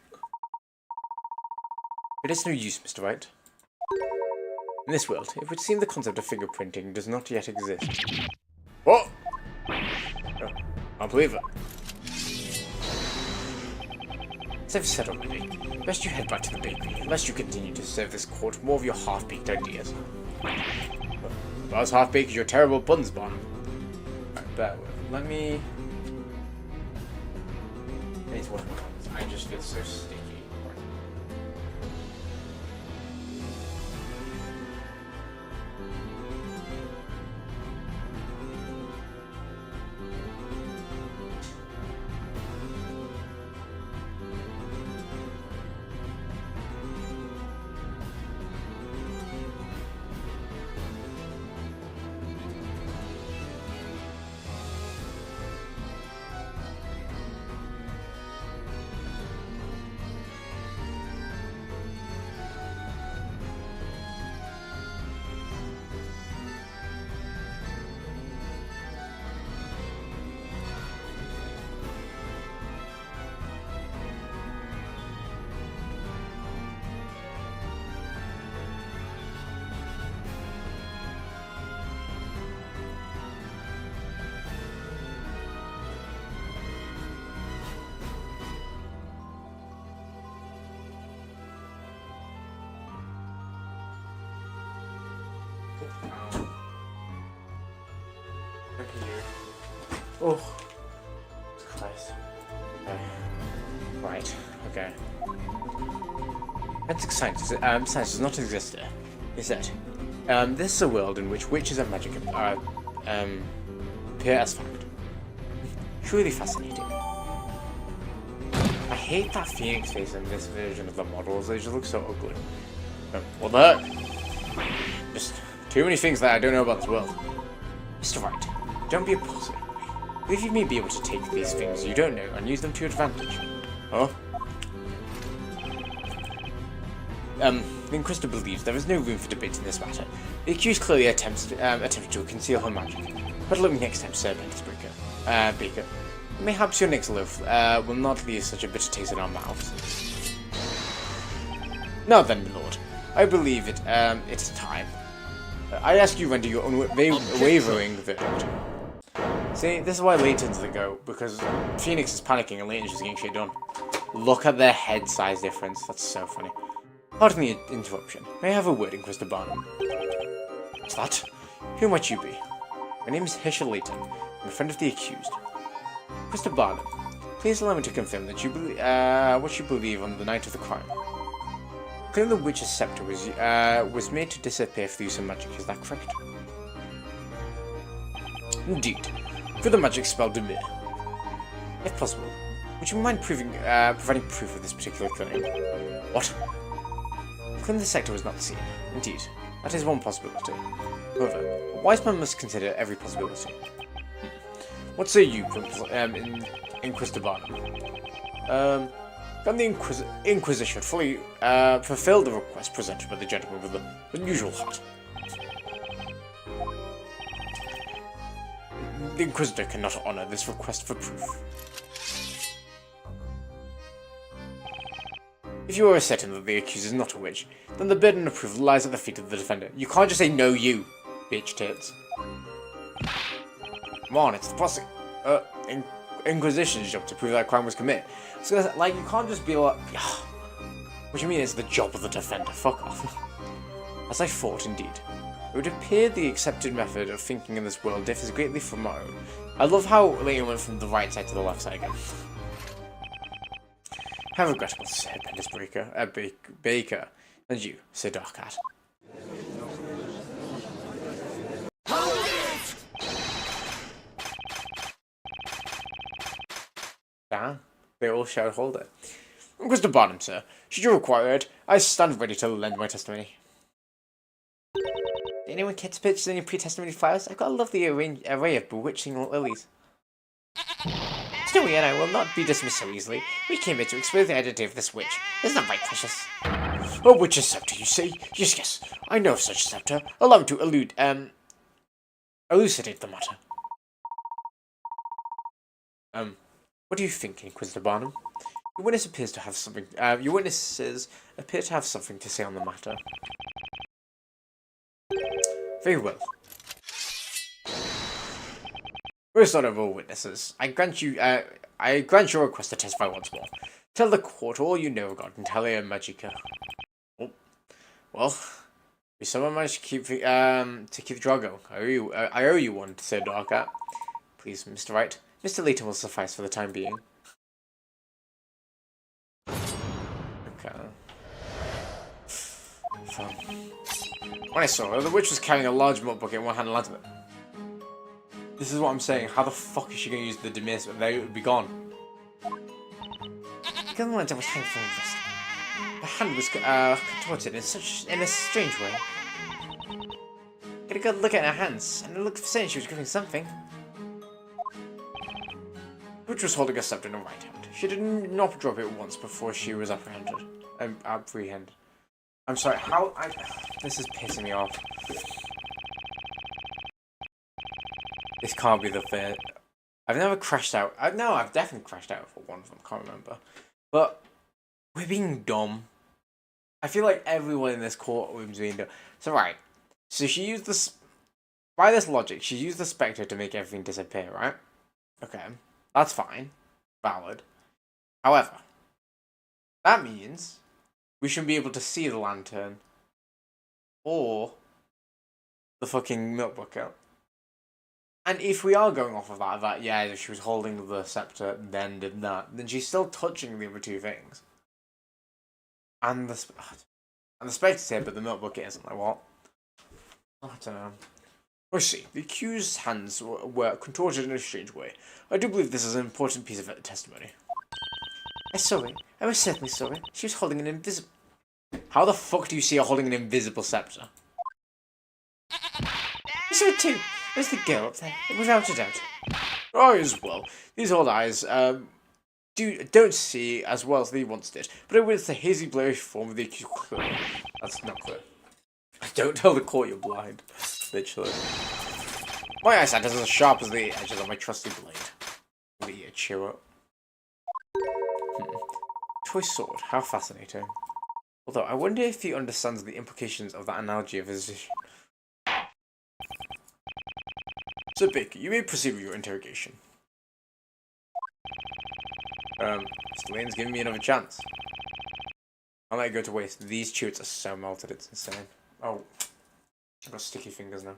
It is no use, Mr. Wright. In this world, it would seem the concept of fingerprinting does not yet exist. What? Oh, I'll believe it. As I've said already, best you head back to the bakery, unless you continue to serve this court more of your half-baked ideas. Well, as half-baked as your terrible buns, Barnum. Alright, bear with. Let me... I need to work on this. I just feel so sticky. Oh, Christ. Okay. Right. Okay. Forensic science does not exist here. Is that? This is a world in which witches and magic appear as fact. Truly fascinating. I hate that phoenix face in this version of the models. They just look so ugly. What the heck? Just too many things that I don't know about this world. Mr. Wright, don't be a pussy. Believe you may be able to take these things you don't know and use them to your advantage. Huh? The Inquisitor believes there is no room for debate in this matter. The accused clearly attempted to conceal her magic. But look next time, Sir Apprentice Baker. Mayhaps your next loaf will not leave such a bitter taste in our mouths. Now then, my lord, I believe it is time. I ask you render your own wavering verdict. See, this is why Layton's the GOAT, because Phoenix is panicking and Layton's just getting shit done. Look at their head size difference, that's so funny. Pardon the interruption. May I have a word, Inquisitor Barnum? What's that? Who might you be? My name is Herschel Layton. I'm a friend of the accused. Mr. Barnum, please allow me to confirm that you believe what you believe on the night of the crime. Claim the witch's scepter was made to disappear through some magic. Is that correct? Indeed. For the magic spell Demir. If possible, would you mind providing proof of this particular claim? What? Claim the scepter was not seen. Indeed, that is one possibility. However, a wise man must consider every possibility. What say you, Inquisitor Barnum? Can the Inquisition fully fulfill the request presented by the gentleman with the unusual heart? The Inquisitor cannot honor this request for proof. If you are certain that the accused is not a witch, then the burden of proof lies at the feet of the defender. You can't just say no, you, bitch tits. Come on, it's the Inquisition's job to prove that crime was committed. So, like, you can't just be like, what do you mean it's the job of the defender? Fuck off. As I thought, indeed. It would appear the accepted method of thinking in this world differs greatly from my own. I love how Layton went from the right side to the left side again. How regrettable, Sir Bendis Baker, and you, Sir Darkhat. Damn, they all shout, hold it. Mr. Barnum, sir, should you require it, I stand ready to lend my testimony. Did anyone care to purchase any pre-testimony flowers? I've got a lovely array of bewitching lilies. Snowy and I will not be dismissed so easily. We came here to expose the identity of this witch. Isn't that right, precious? A witch's scepter, you say? Yes, yes, I know of such a scepter. Allow me to elucidate the matter. What do you think, Inquisitor Barnum? Your witnesses appear to have something to say on the matter. Very well. First order of all witnesses, I grant your request to testify once more. Tell the court all you know regarding Talia Magica. Oh, well, we someone managed to keep the Drago. I owe you one, Sir Darkhat. Please, Mr. Wright. Mr. Layton will suffice for the time being. Okay. Fine. When I saw her, the witch was carrying a large milk bucket in one hand and lantern. This is what I'm saying. How the fuck is she going to use the Demis? They would be gone. The girl lantern was hanging from the wrist. Her hand was contorted in a strange way. Get a good look at her hands, and it looked saying she was gripping something. The witch was holding a scepter in her right hand. She did not drop it once before she was apprehended. I'm sorry, this is pissing me off. This can't be the fair. I've never crashed out. No, I've definitely crashed out for one of them, can't remember. But, we're being dumb. I feel like everyone in this courtroom is being dumb. So, right. So she used this, by this logic, she used the spectre to make everything disappear, right? Okay. That's fine. Valid. However, that means we shouldn't be able to see the lantern or the fucking milk bucket. And if we are going off of that yeah, if she was holding the scepter, then did that, then she's still touching the other two things. And the specter's here, but the milk bucket isn't. Like, what? I don't know. I see. The accused's hands were contorted in a strange way. I do believe this is an important piece of testimony. I saw it. I was certainly saw it. She was holding an invisible... How the fuck do you see her holding an invisible scepter? I saw it too. There's the girl up there, without a doubt. Oh, as well. These old eyes don't see as well as they once did, but it was the hazy blurry form of the accused. That's not clear. Don't tell the court you're blind. Literally. My eyesight is as sharp as the edges of my trusty blade. Will you cheer up? Toy sword, how fascinating. Although, I wonder if he understands the implications of that analogy of his vision. So, Baker, you may proceed with your interrogation. Mr. Layton's giving me another chance. I'll let it go to waste. These chewits are so melted, it's insane. Oh, I've got sticky fingers now.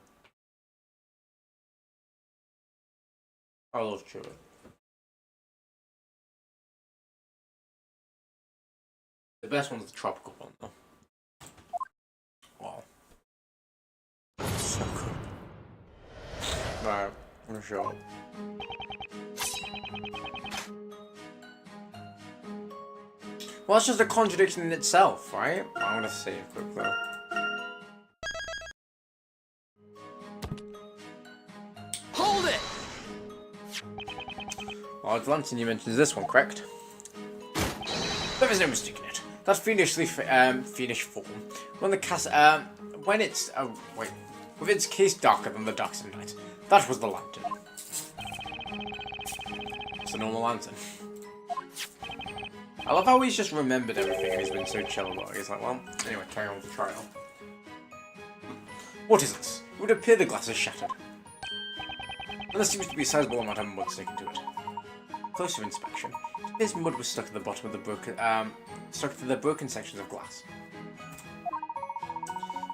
I love chewing. best one's the tropical one, though. Wow. So good. Right, I'm gonna show up. Well, it's just a contradiction in itself, right? I'm gonna save quickly. Hold it! Oh, Atlantin, you mentioned this one, correct? There is no mistaking it. That's fiendish form. When the cast, when it's, wait, with its case darker than the darks of night. That was the lantern. It's a normal lantern. I love how he's just remembered everything and he's been so chill about it. He's like, well, anyway, carry on with the trial. What is this? It would appear the glass is shattered. And there seems to be a sizable amount of mud sticking to it. Closer inspection, it appears mud was stuck at the bottom of the broken, stuck to the broken sections of glass.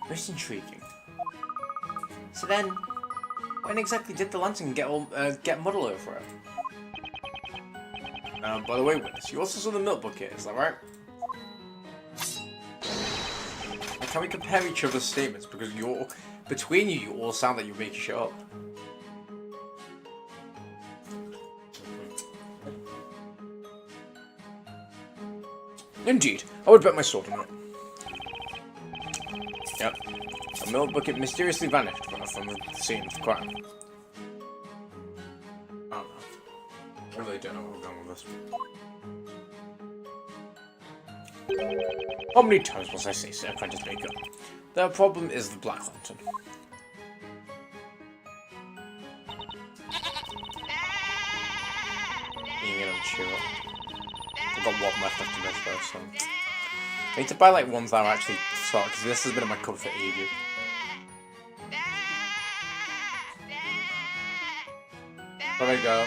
Most intriguing. So then, when exactly did the lantern get mud all over it? By the way, witness, you also saw the milk bucket, is that right? Now, can we compare each other's statements? Because between you all sound like you're making shit up. Indeed, I would bet my sword on it. Yep. A milk bucket mysteriously vanished from the scene of the crime. I don't know. I really don't know where we're going with this. How many times must I say, Sir Apprentice Baker? The problem is the Black Lantern. You gonna cheer up. I've got one left after this though, so... I need to buy like ones that are actually solid, because this has been in my cupboard for ages. There we go.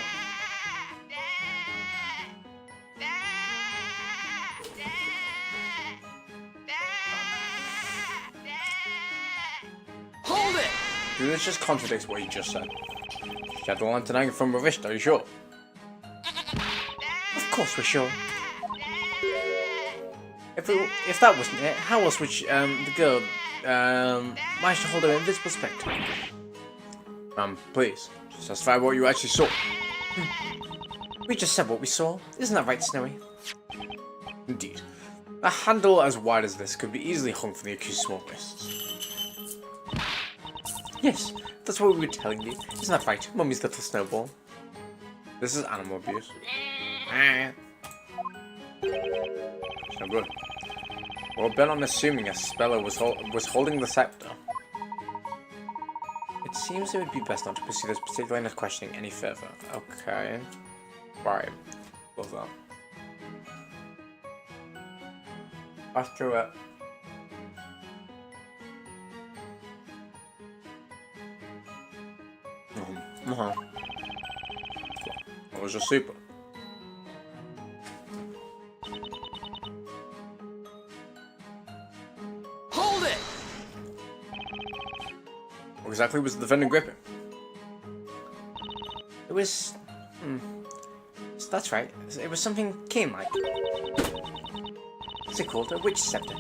Hold it! Dude, this just contradicts what you just said. Shadow Lantern from Ravishta, are you sure? Of course we're sure. If that wasn't it, how else would the girl manage to hold her invisible spectre? Please, satisfy what you actually saw. We just said what we saw. Isn't that right, Snowy? Indeed. A handle as wide as this could be easily hung from the accused's small wrists. Yes, that's what we were telling you. Isn't that right, Mummy's little snowball? This is animal abuse. It's no good. Well, bent on assuming a speller was holding the scepter. It seems it would be best not to pursue this particular line of questioning any further. Okay. Right. Love that. After it. That was just super. Hold it! What exactly was the defendant gripping? It was... So that's right. It was something cane-like. What's it called? A witch scepter.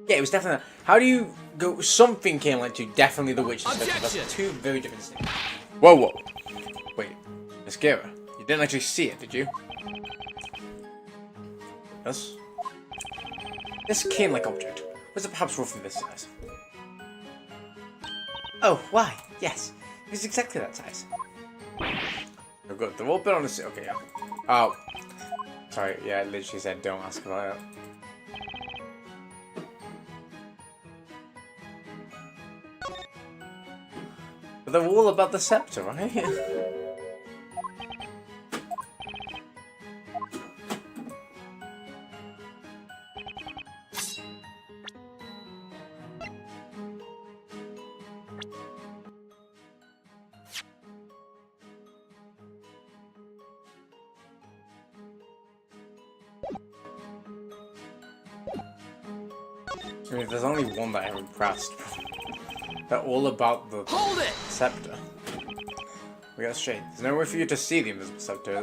Yeah, it was definitely... How do you go something cane-like to definitely the witch scepter? That's two very different things. Whoa, whoa. Wait. Mascara. You didn't actually see it, did you? Yes? This cane-like object. Was it perhaps roughly this size? Oh, why? Yes. It was exactly that size. Oh, good. They're all been on the... Okay, yeah. Oh. Sorry, yeah, it literally said don't ask about it. But they're all about the scepter, right? I mean, there's only one that I'm impressed. They're all about the scepter. We got straight. There's no way for you to see the invisible scepter.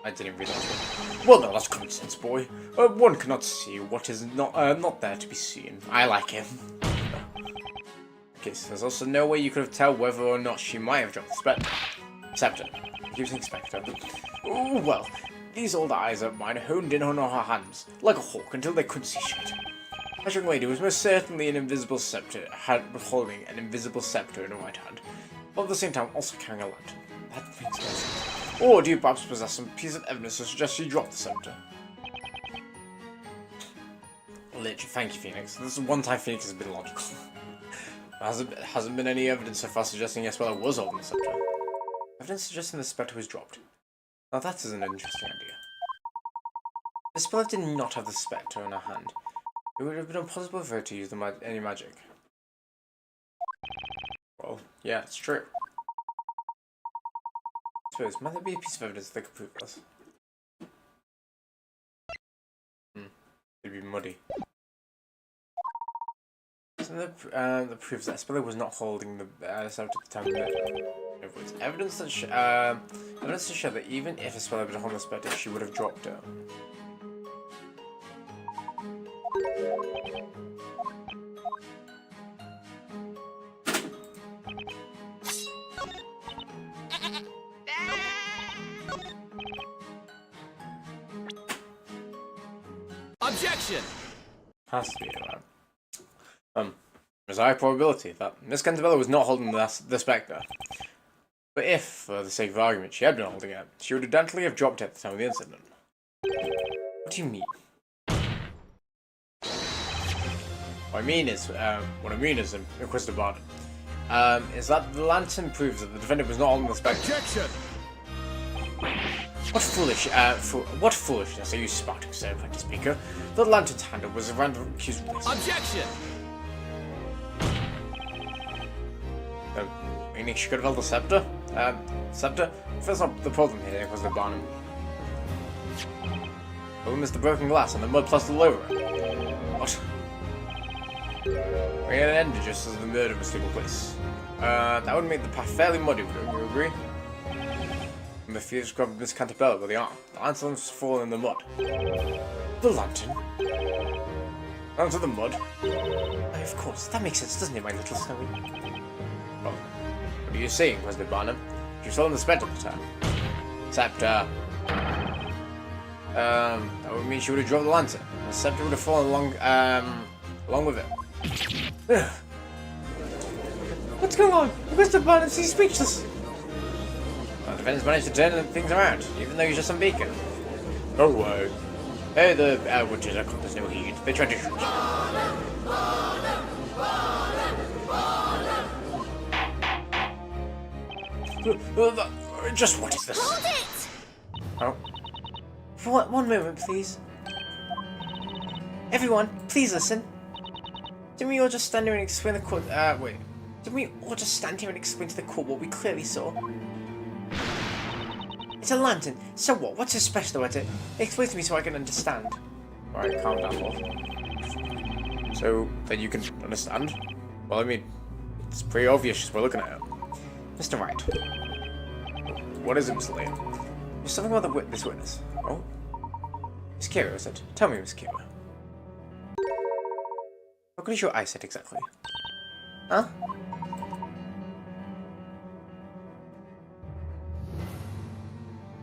I didn't realize that. Well, no, that's common sense, boy. One cannot see what is not there to be seen. I like him. Okay, so there's also no way you could have tell whether or not she might have dropped the scepter. I keep saying spectre. Oh, well, these old eyes of mine honed in on her hands, like a hawk, until they couldn't see straight. That young lady was most certainly an invisible scepter, holding an invisible scepter in her right hand, but at the same time also carrying a lantern. That makes no sense. Or do you perhaps possess some piece of evidence to suggest she dropped the scepter? Literally, thank you, Phoenix. This is one time Phoenix has been logical. There hasn't been any evidence so far suggesting yes, well, I was holding the scepter. Evidence suggesting the scepter was dropped. Now that is an interesting idea. Miss Bella did not have the scepter in her hand. It would have been impossible for her to use any magic. Well, yeah, it's true. I suppose, might there be a piece of evidence that could prove this? It'd be muddy. So the proves that Spiller was not holding the scepter at the time of it. Evidence to show that even if Spiller had held the scepter, she would have dropped it. Objection! Has to be allowed. There's a high probability that Miss Cantabella was not holding the spectre. But if, for the sake of argument, she had been holding it, she would undoubtedly have dropped it at the time of the incident. What do you mean? What I mean is, Inquisitor Barton, is that the lantern proves that the defendant was not holding the spectre. Objection! What foolishness are you spouting, sir, Practice Speaker? The lantern's handle was around the accused's waist. Objection! Meaning she could have held the scepter? Scepter? That's not the problem here, was the Barnum. The problem is the broken glass and the mud plastered all over it. What? We had ended just as the murder was taking place. That would make the path fairly muddy, would you agree? And the fuse grabbed Miss Cantabella by the arm. The lantern was falling in the mud. The lantern? Onto the mud? Of course, that makes sense, doesn't it, my little Snowy? Well, what are you saying, President Barnum? She was holding the scepter at the time. Scepter. That would mean she would have dropped the lantern. The scepter would have fallen along with it. What's going on? Mr. Barnum, he's speechless. Well, the defendants managed to turn things around, even though he's just on beacon. No way. Hey, the witches accomplished no heed. They tried to shoot just what is this? Hold it! Oh. For one moment, please. Everyone, please listen. Didn't we all just stand here and explain the court? Wait. Didn't we all just stand here and explain to the court what we clearly saw? It's a lantern. So what? What's so special about it? Explain to me so I can understand. Alright, calm down, Wolf. So, then you can understand? Well, I mean, it's pretty obvious just by looking at it. Mr. Wright. What is it, Mr. Layton? There's something about this witness. Oh? Miss Kira, is it? Tell me, Miss Kira. How good is your eyesight exactly? Huh?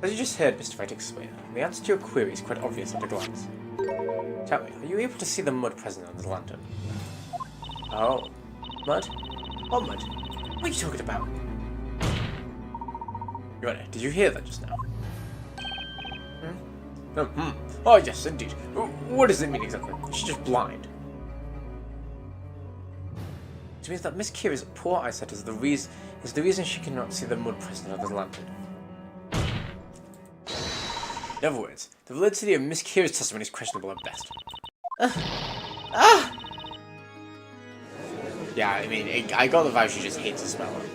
As you just heard Mr. Wright explain, the answer to your query is quite obvious at a glance. Tell me, are you able to see the mud present on the lantern? Oh. Mud? What mud? What are you talking about? Did you hear that just now? Oh, yes, indeed. What does it mean exactly? She's just blind. It means that Miss Kira's poor eyesight is the reason she cannot see the mud present on the lantern. In other words, the validity of Miss Kira's testimony is questionable at best. Yeah, I mean, I got the vibe she just hates the smell of it.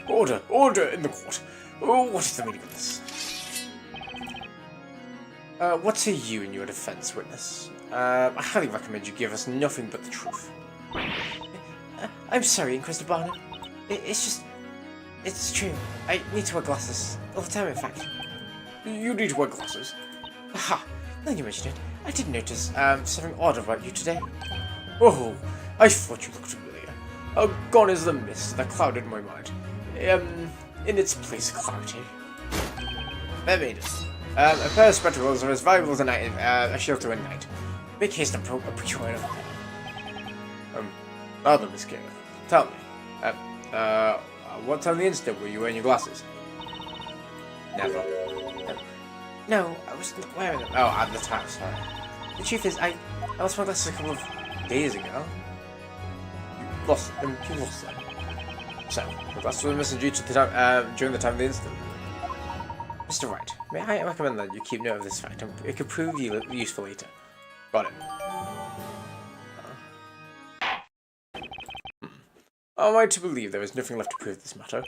Order! Order in the court! Oh, what is the meaning of this? What say you in your defense, witness? I highly recommend you give us nothing but the truth. I'm sorry, Inquisitor Barnum. It's true. I need to wear glasses. All the time, in fact. You need to wear glasses. Aha! Now you mention it, I did notice something odd about you today. Oh, I thought you looked familiar. Gone is the mist that clouded my mind. In its place, clarity. There made it. A pair of spectacles are as valuable as a shelter at night. Make haste and procure it. Rather, Miss Kira, tell me, what time of the incident were you wearing your glasses? Never. No, I wasn't wearing them. Oh, at the time, sorry. The truth is, I lost my glasses a couple of days ago. You lost them? So, the glasses were missing due to the time, during the time of the incident. Mr. Wright, may I recommend that you keep note of this fact? It could prove you useful later. Got it. Am I to believe there is nothing left to prove this matter?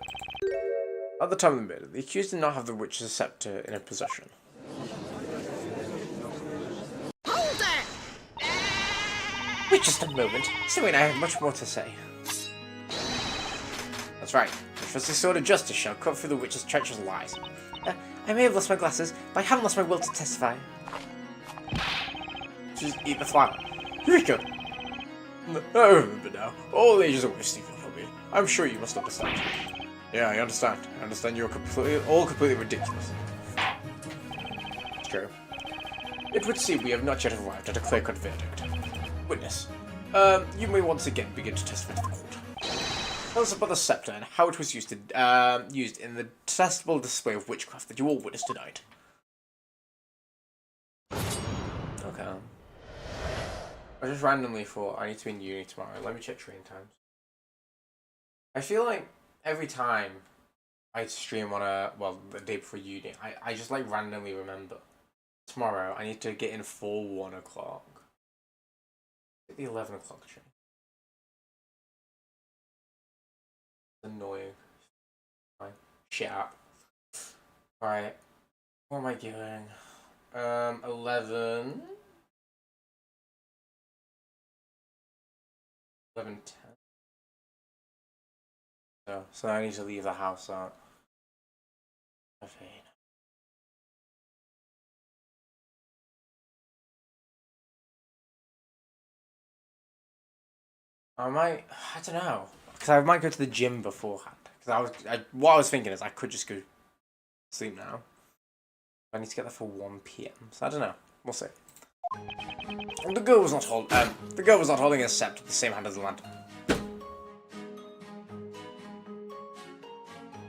At the time of the murder, the accused did not have the witch's scepter in her possession. Hold it! Wait just a moment. Still, I have much more to say. That's right. The trusty sword of justice shall cut through the witch's treacherous lies. I may have lost my glasses, but I haven't lost my will to testify. Just eat the flower. Eureka! I remember now. All ages are wasting for me. I'm sure you must understand. Yeah, I understand. I understand you're completely ridiculous. It's true. It would seem we have not yet arrived at a clear-cut verdict. Witness, you may once again begin to testify to the court. Tell us about the scepter and how it was used in the detestable display of witchcraft that you all witnessed tonight. Okay. I just randomly thought I need to be in uni tomorrow. Let me check train times. I feel like every time I stream on the day before uni, I just like randomly remember. Tomorrow I need to get in for 1 o'clock. The 11 o'clock train. Annoying. Fine. Shit up. Right. What am I doing? 11. 11:10. So I need to leave the house at 15. I don't know. Because I might go to the gym beforehand. Because what I was thinking is I could just go sleep now. I need to get there for 1 PM. So I don't know. We'll see. And the girl was not holding a scepter with the same hand as the lantern.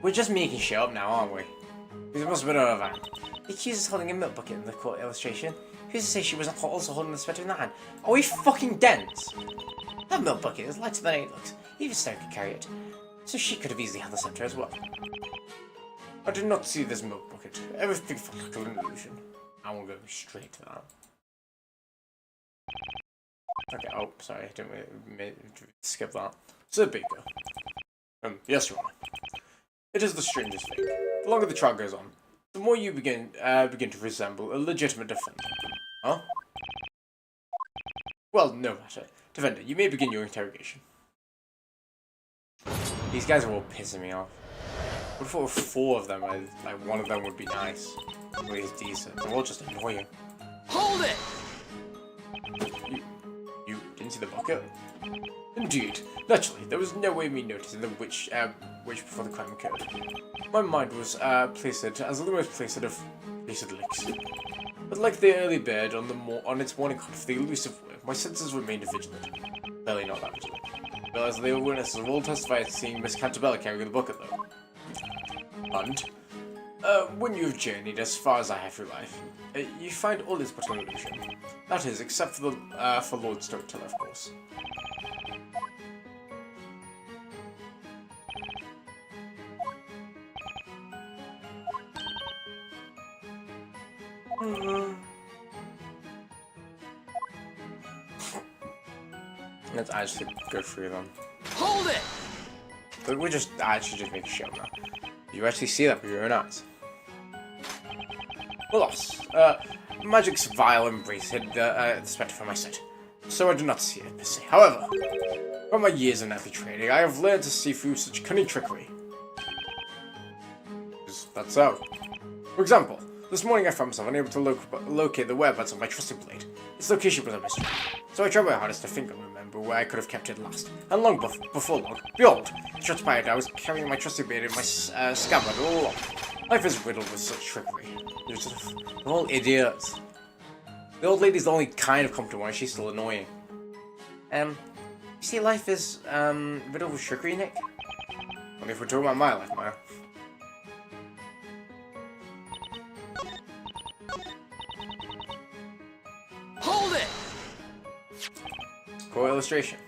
We're just making shit up now, aren't we? Because it must have been over van. The accused is holding a milk bucket in the court illustration. Who's to say she wasn't also holding the scepter in that hand? Are we fucking dense? That milk bucket is lighter than it looks. Even Stone could carry it. So she could have easily had the scepter as well. I did not see this milk bucket. Everything felt like an illusion. I will go straight to that. Okay, oh, sorry, I didn't really skip that. Sir Baker. Yes, Your Honor. It is the strangest thing. The longer the trial goes on, the more you begin to resemble a legitimate defender. Huh? Well, no matter. Defender, you may begin your interrogation. These guys are all pissing me off. What if there were 4 of them? Like one of them would be nice. Or he's decent. They're all just annoying. Hold it! You didn't see the bucket? Indeed. Naturally, there was no way of me noticing the witch before the crime occurred. My mind was placed as the most placid of placid licks. But like the early bird on its morning hunt for the elusive worm, my senses remained vigilant. Barely not that vigilant. Realized that they were witnesses of all testified to seeing Miss Cantabella carrying the bucket, though. And when you've journeyed as far as I have through life, you find all is but an illusion. That is, except for for Lord Storyteller, of course. Let's actually go through them. Hold it! But we're just actually just making shit now. You actually see that with your own eyes. Alas, magic's vile embrace hid the spectre from my sight, so I do not see it per se. However, from my years of nightly training, I have learned to see through such cunning trickery. Is that so? For example, This morning I found myself unable to locate the whereabouts of my trusty blade. Its location was a mystery. So I tried my hardest to think and remember where I could have kept it last. And long before long, behold, transpired I was carrying my trusty blade in my scabbard all along. Life is riddled with such trickery. They're all idiots. The old lady's the only kind of competent one, she's still annoying. You see, life is, riddled with trickery, Nick? Only if we're talking about my life, Maya. Hold it! Cool illustration.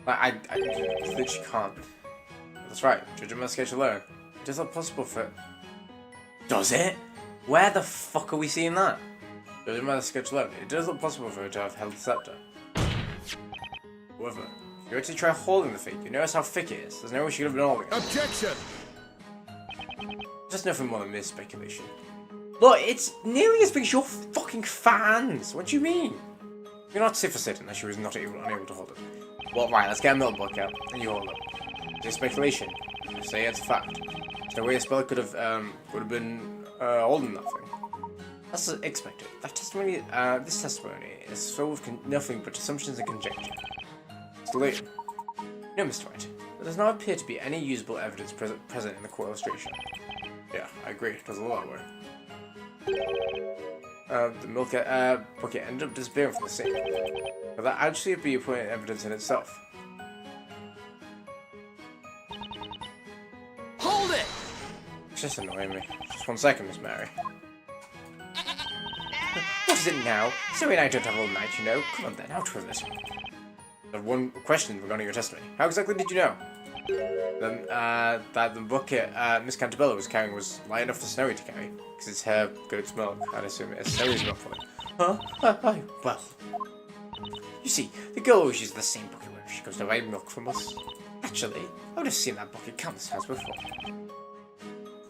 I literally can't. That's right, judging my sketch alone. It is not possible for... Does it? Where the fuck are we seeing that? Judging by the sketch alone, it does look possible for her to have held the scepter. However, if you were to try holding the fig, you notice how thick it is. There's no way she could have been holding it. Objection! Just nothing more than mere speculation. Look, it's nearly as big as your fucking fans. What do you mean? You're not safe for certain that she was unable to hold it. Well, right, let's get a milk book out, and you hold it. It's speculation. I say it's a fact. There's no way a spell could have been holding that thing. That's expected. That testimony, this testimony is filled with nothing but assumptions and conjecture. Mr. Layton. No, Mr. Wright. There does not appear to be any usable evidence present in the core illustration. Yeah, I agree. It does a lot of work. The milk bucket ended up disappearing from the scene. But that actually would be important evidence in itself. Hold it! It's just annoying me. Just 1 second, Miss Mary. What is it now? Zoe and I don't have all night, you know. Come on then, out with it. I have one question regarding your testimony. How exactly did you know? That the bucket Miss Cantabella was carrying was light enough for Snowy to carry? Because it's her goat's milk. I'd assume it's Snowy's milk for it. Huh? Well. You see, the girl always uses the same bucket whenever she goes to buy milk from us. Actually, I would have seen that bucket countless times before.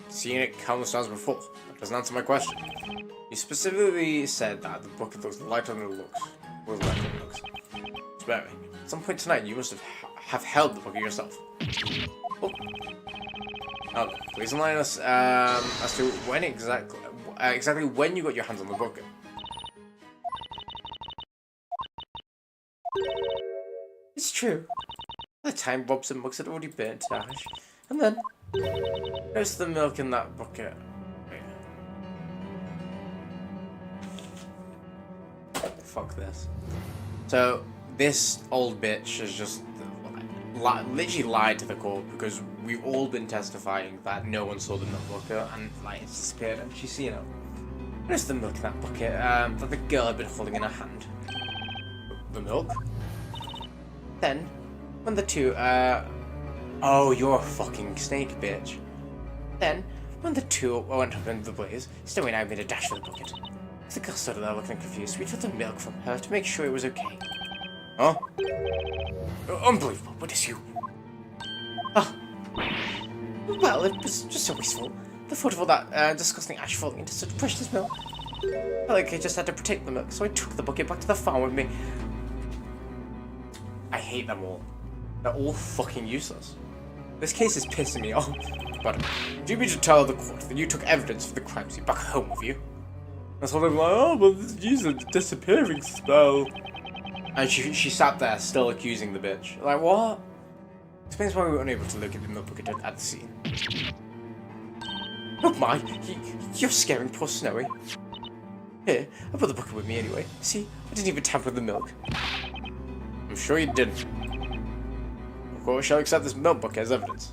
Seen it countless times before? That doesn't answer my question. You specifically said that the bucket looks lighter than it looks. Was lighter than it looks. Spare me. At some point tonight, you must have held the bucket yourself. Oh. Now, please enlighten us as to when exactly when you got your hands on the bucket. It's true. By the time Robson looks had already burnt to ash, and then notice the milk in that bucket. Fuck this. So this old bitch has just literally lied to the court because we've all been testifying that no one saw the milk bucket and like it's disappeared, and she's seen it. Notice the milk in that bucket that the girl had been holding in her hand. The milk. Then, when the two, oh, you're a fucking snake, bitch. Then, when the two went up into the blaze, Snowy and I made a dash for the bucket. As the girl stood there looking confused, we took the milk from her to make sure it was okay. Huh? Unbelievable, what is you? Ah. Well, it was just so wasteful. The thought of all that disgusting ash falling into such precious milk. I felt like I just had to protect the milk, so I took the bucket back to the farm with me. I hate them all. They're all fucking useless. This case is pissing me off. But do you mean to tell the court that you took evidence for the crimes you back home with you? That's what I'm like, oh, but this is a disappearing spell. And she sat there still accusing the bitch. Like, what? Explains why we were unable to locate the milk bucket at the scene. Oh my, you're scaring poor Snowy. Here, I brought the bucket with me anyway. See, I didn't even tamper with the milk. I'm sure you didn't. Of course, shall accept this milk bucket as evidence.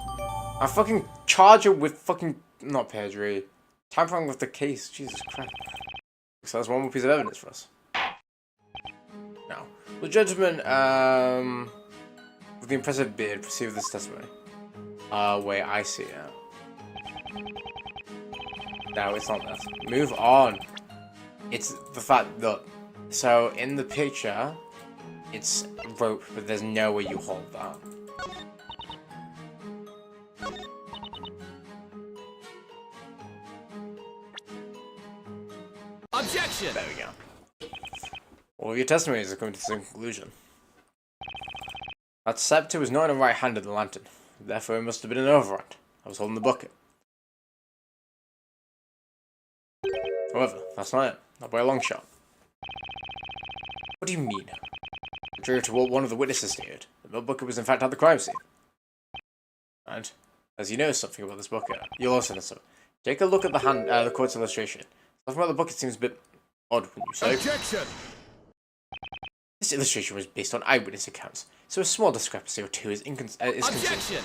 I'll fucking charge her with fucking, not perjury, tampering with the case. Jesus Christ. So that's one more piece of evidence for us. Now, the judgment, with the impressive beard, proceed with this testimony. Wait, I see it. No, it's not that. Move on. It's the fact that, so in the picture, it's rope, but there's no way you hold that. Objection! There we go. All of your testimonies are coming to the same conclusion. That scepter was not in the right hand of the lantern. Therefore, it must have been an overhand. I was holding the bucket. However, that's not it. Not by a long shot. What do you mean? Contrary to what one of the witnesses stated, the milk bucket was in fact at the crime scene. And, as you know something about this bucket, you'll also know something. Take a look at the court's illustration. Something about the bucket seems a bit odd, wouldn't you say? Objection! This illustration was based on eyewitness accounts, so a small discrepancy or two is consistent. Objection!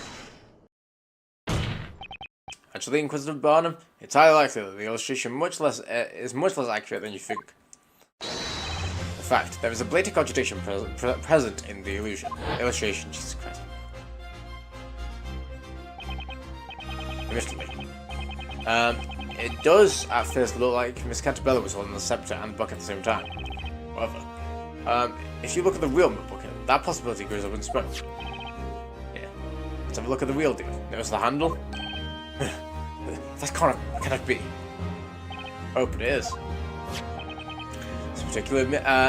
Actually, Inquisitor Barnum, it's highly likely that the illustration is much less accurate than you think. In fact, there is a blatant contradiction present in the illustration. Jesus Christ. Admittedly, it does at first look like Miss Cantabella was holding the scepter and the bucket at the same time. However, if you look at the real bucket, that possibility goes up in smoke. Yeah. Let's have a look at the real deal. Notice the handle? That cannot be. Oh, but it is. This particular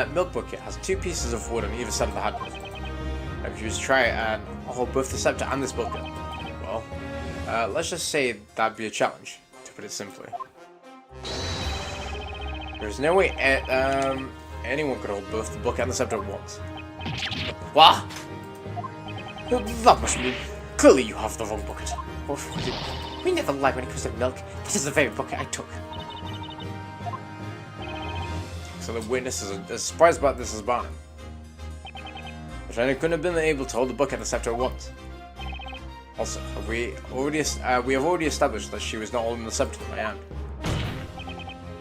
milk bucket has two pieces of wood on either side of the handle. If you just try and hold both the scepter and this bucket, well, let's just say that'd be a challenge, to put it simply. There's no way anyone could hold both the bucket and the scepter at once. What? That must mean clearly you have the wrong bucket. We never lie when it comes to milk. This is the very bucket I took. So the witnesses are as surprised about this as Barnum. But I couldn't have been able to hold the bucket and the scepter at once. Also, we have already established that she was not holding the scepter in my hand.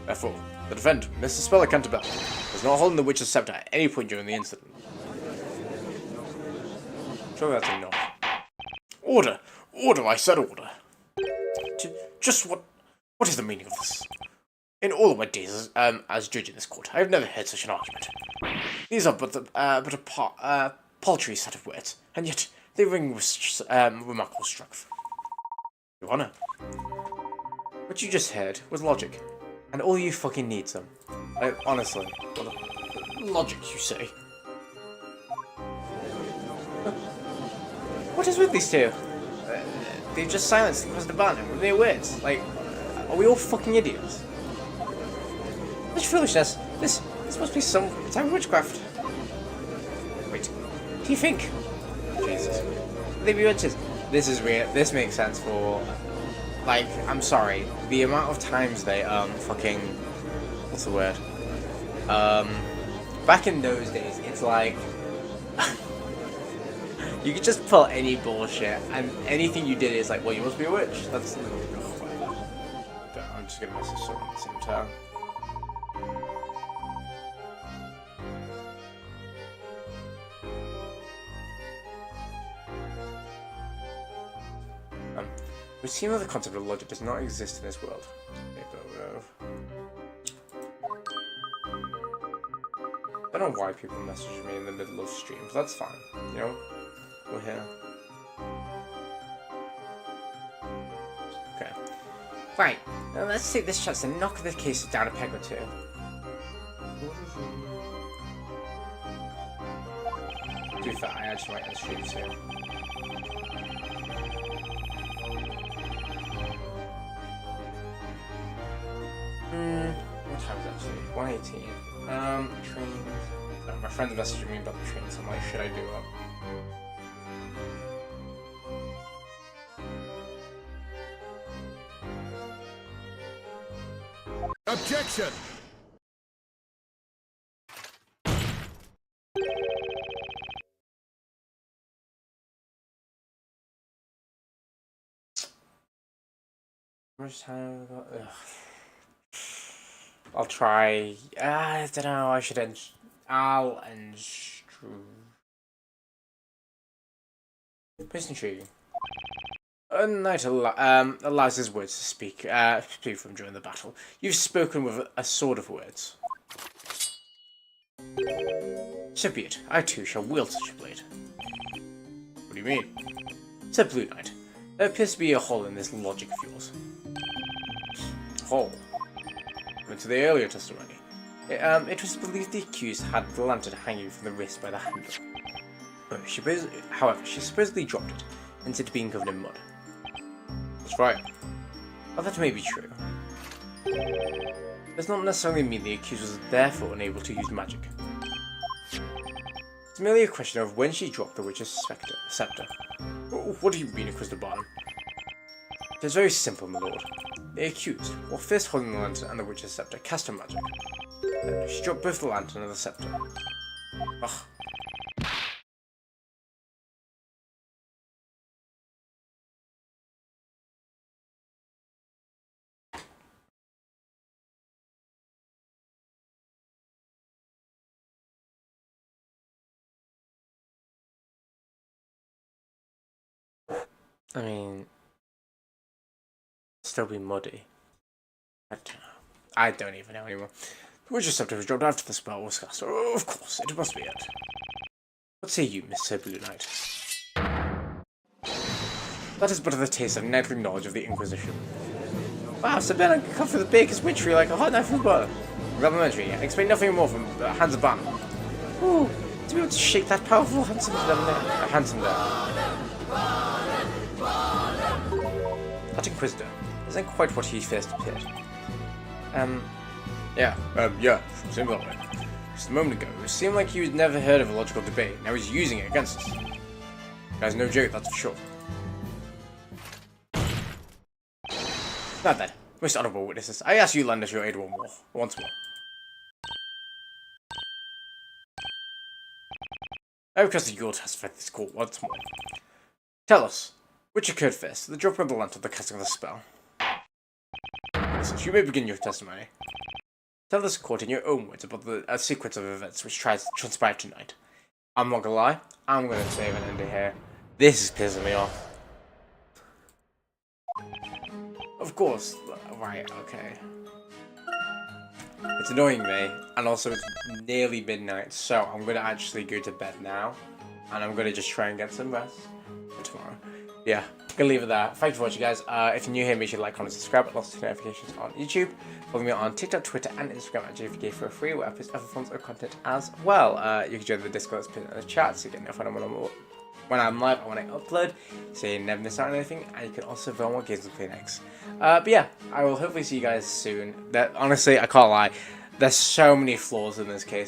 Therefore, the defendant, Mr. Speller Cantabella, was not holding the witch's scepter at any point during the incident. Surely that's enough. Order! Order! I said order! Just what is the meaning of this? In all of my days as judge in this court, I have never heard such an argument. These are but a paltry set of words, and yet they ring with such remarkable strength. Your Honor, what you just heard was logic, and all you fucking need some. Honestly, logic, you say? What is with these two? They just silenced Inquisitor Barnum with their words. Like, are we all fucking idiots? Such foolishness. This must be some type of witchcraft. Wait, do you think? Jesus. They be witches. This is weird. This makes sense for, like, I'm sorry, the amount of times they fucking, what's the word? Back in those days, it's like. You could just pull any bullshit, and anything you did is like, well, you must be a witch. That's. I'm just gonna mess this up at the same time. It would seem that the concept of logic does not exist in this world. I don't know why people message me in the middle of stream, but that's fine. You know? We're here. Okay. Right, now let's take this chance to knock this case down a peg or two. To be fair, I actually might end stream soon. What time is it actually? 1:18. Trains. My friend's messaging me about the trains, so I'm like, should I do it? Objection! How much time have I got? I'll try. I don't know. I should end. I'll end. It's intriguing. A knight allows his words to speak from during the battle. You've spoken with a sword of words. So be it. I too shall wield such a blade. What do you mean? Said Blue Knight. There appears to be a hole in this logic of yours. Hole. According to the earlier testimony, it was believed the accused had the lantern hanging from the wrist by the handle. However, she supposedly dropped it, instead of being covered in mud. That's right. Well, that may be true. does not necessarily mean the accused was therefore unable to use magic. It's merely a question of when she dropped the witch's scepter. What do you mean, Inquisitor Barnum? It is very simple, my lord. The accused, while first holding the lantern and the witch's scepter, cast her magic. Then she dropped both the lantern and the scepter. Ugh. I mean, still be muddy. I don't know. I don't even know anymore. The witch's scepter was dropped after the spell was cast. Oh, of course, it must be it. What say you, Miss Sir Blue Knight? That is but the taste of knightly knowledge of the Inquisition. Wow, Sir Ben can come for the baker's witchery like a hot knife through butter. Complimentary. I expect nothing more from Hans of Barnum. Ooh, to be able to shake that powerful handsome there. That Inquisitor isn't quite what he first appeared. Yeah, seemed that way. Just a moment ago, it seemed like he had never heard of a logical debate, now he's using it against us. Guy's no joke, that's for sure. Now then, most honourable witnesses, I ask you lend us your aid once more. I request that you all testify to this court once more. Tell us, which occurred first, the dropping of the lantern or the casting of the spell? Witnesses, you may begin your testimony. Tell this court in your own words about the sequence of events which transpired tonight. I'm not gonna lie, I'm gonna save an end here. This is pissing me off. Of course, right, okay. It's annoying me, and also it's nearly midnight, so I'm gonna actually go to bed now, and I'm gonna just try and get some rest for tomorrow. Yeah, gonna leave it there. Thanks for watching, guys. If you're new here, make sure to like, comment, subscribe, and also turn notifications on YouTube. Follow me on TikTok, Twitter, and Instagram at JFK for free, where I post other forms of content as well. You can join the Discord that's pinned in the chat, so you get notified when I'm live or when I upload, so you never miss out on anything. And you can also vote on what games to play next. But yeah, I will hopefully see you guys soon. Honestly, I can't lie. There's so many flaws in this case.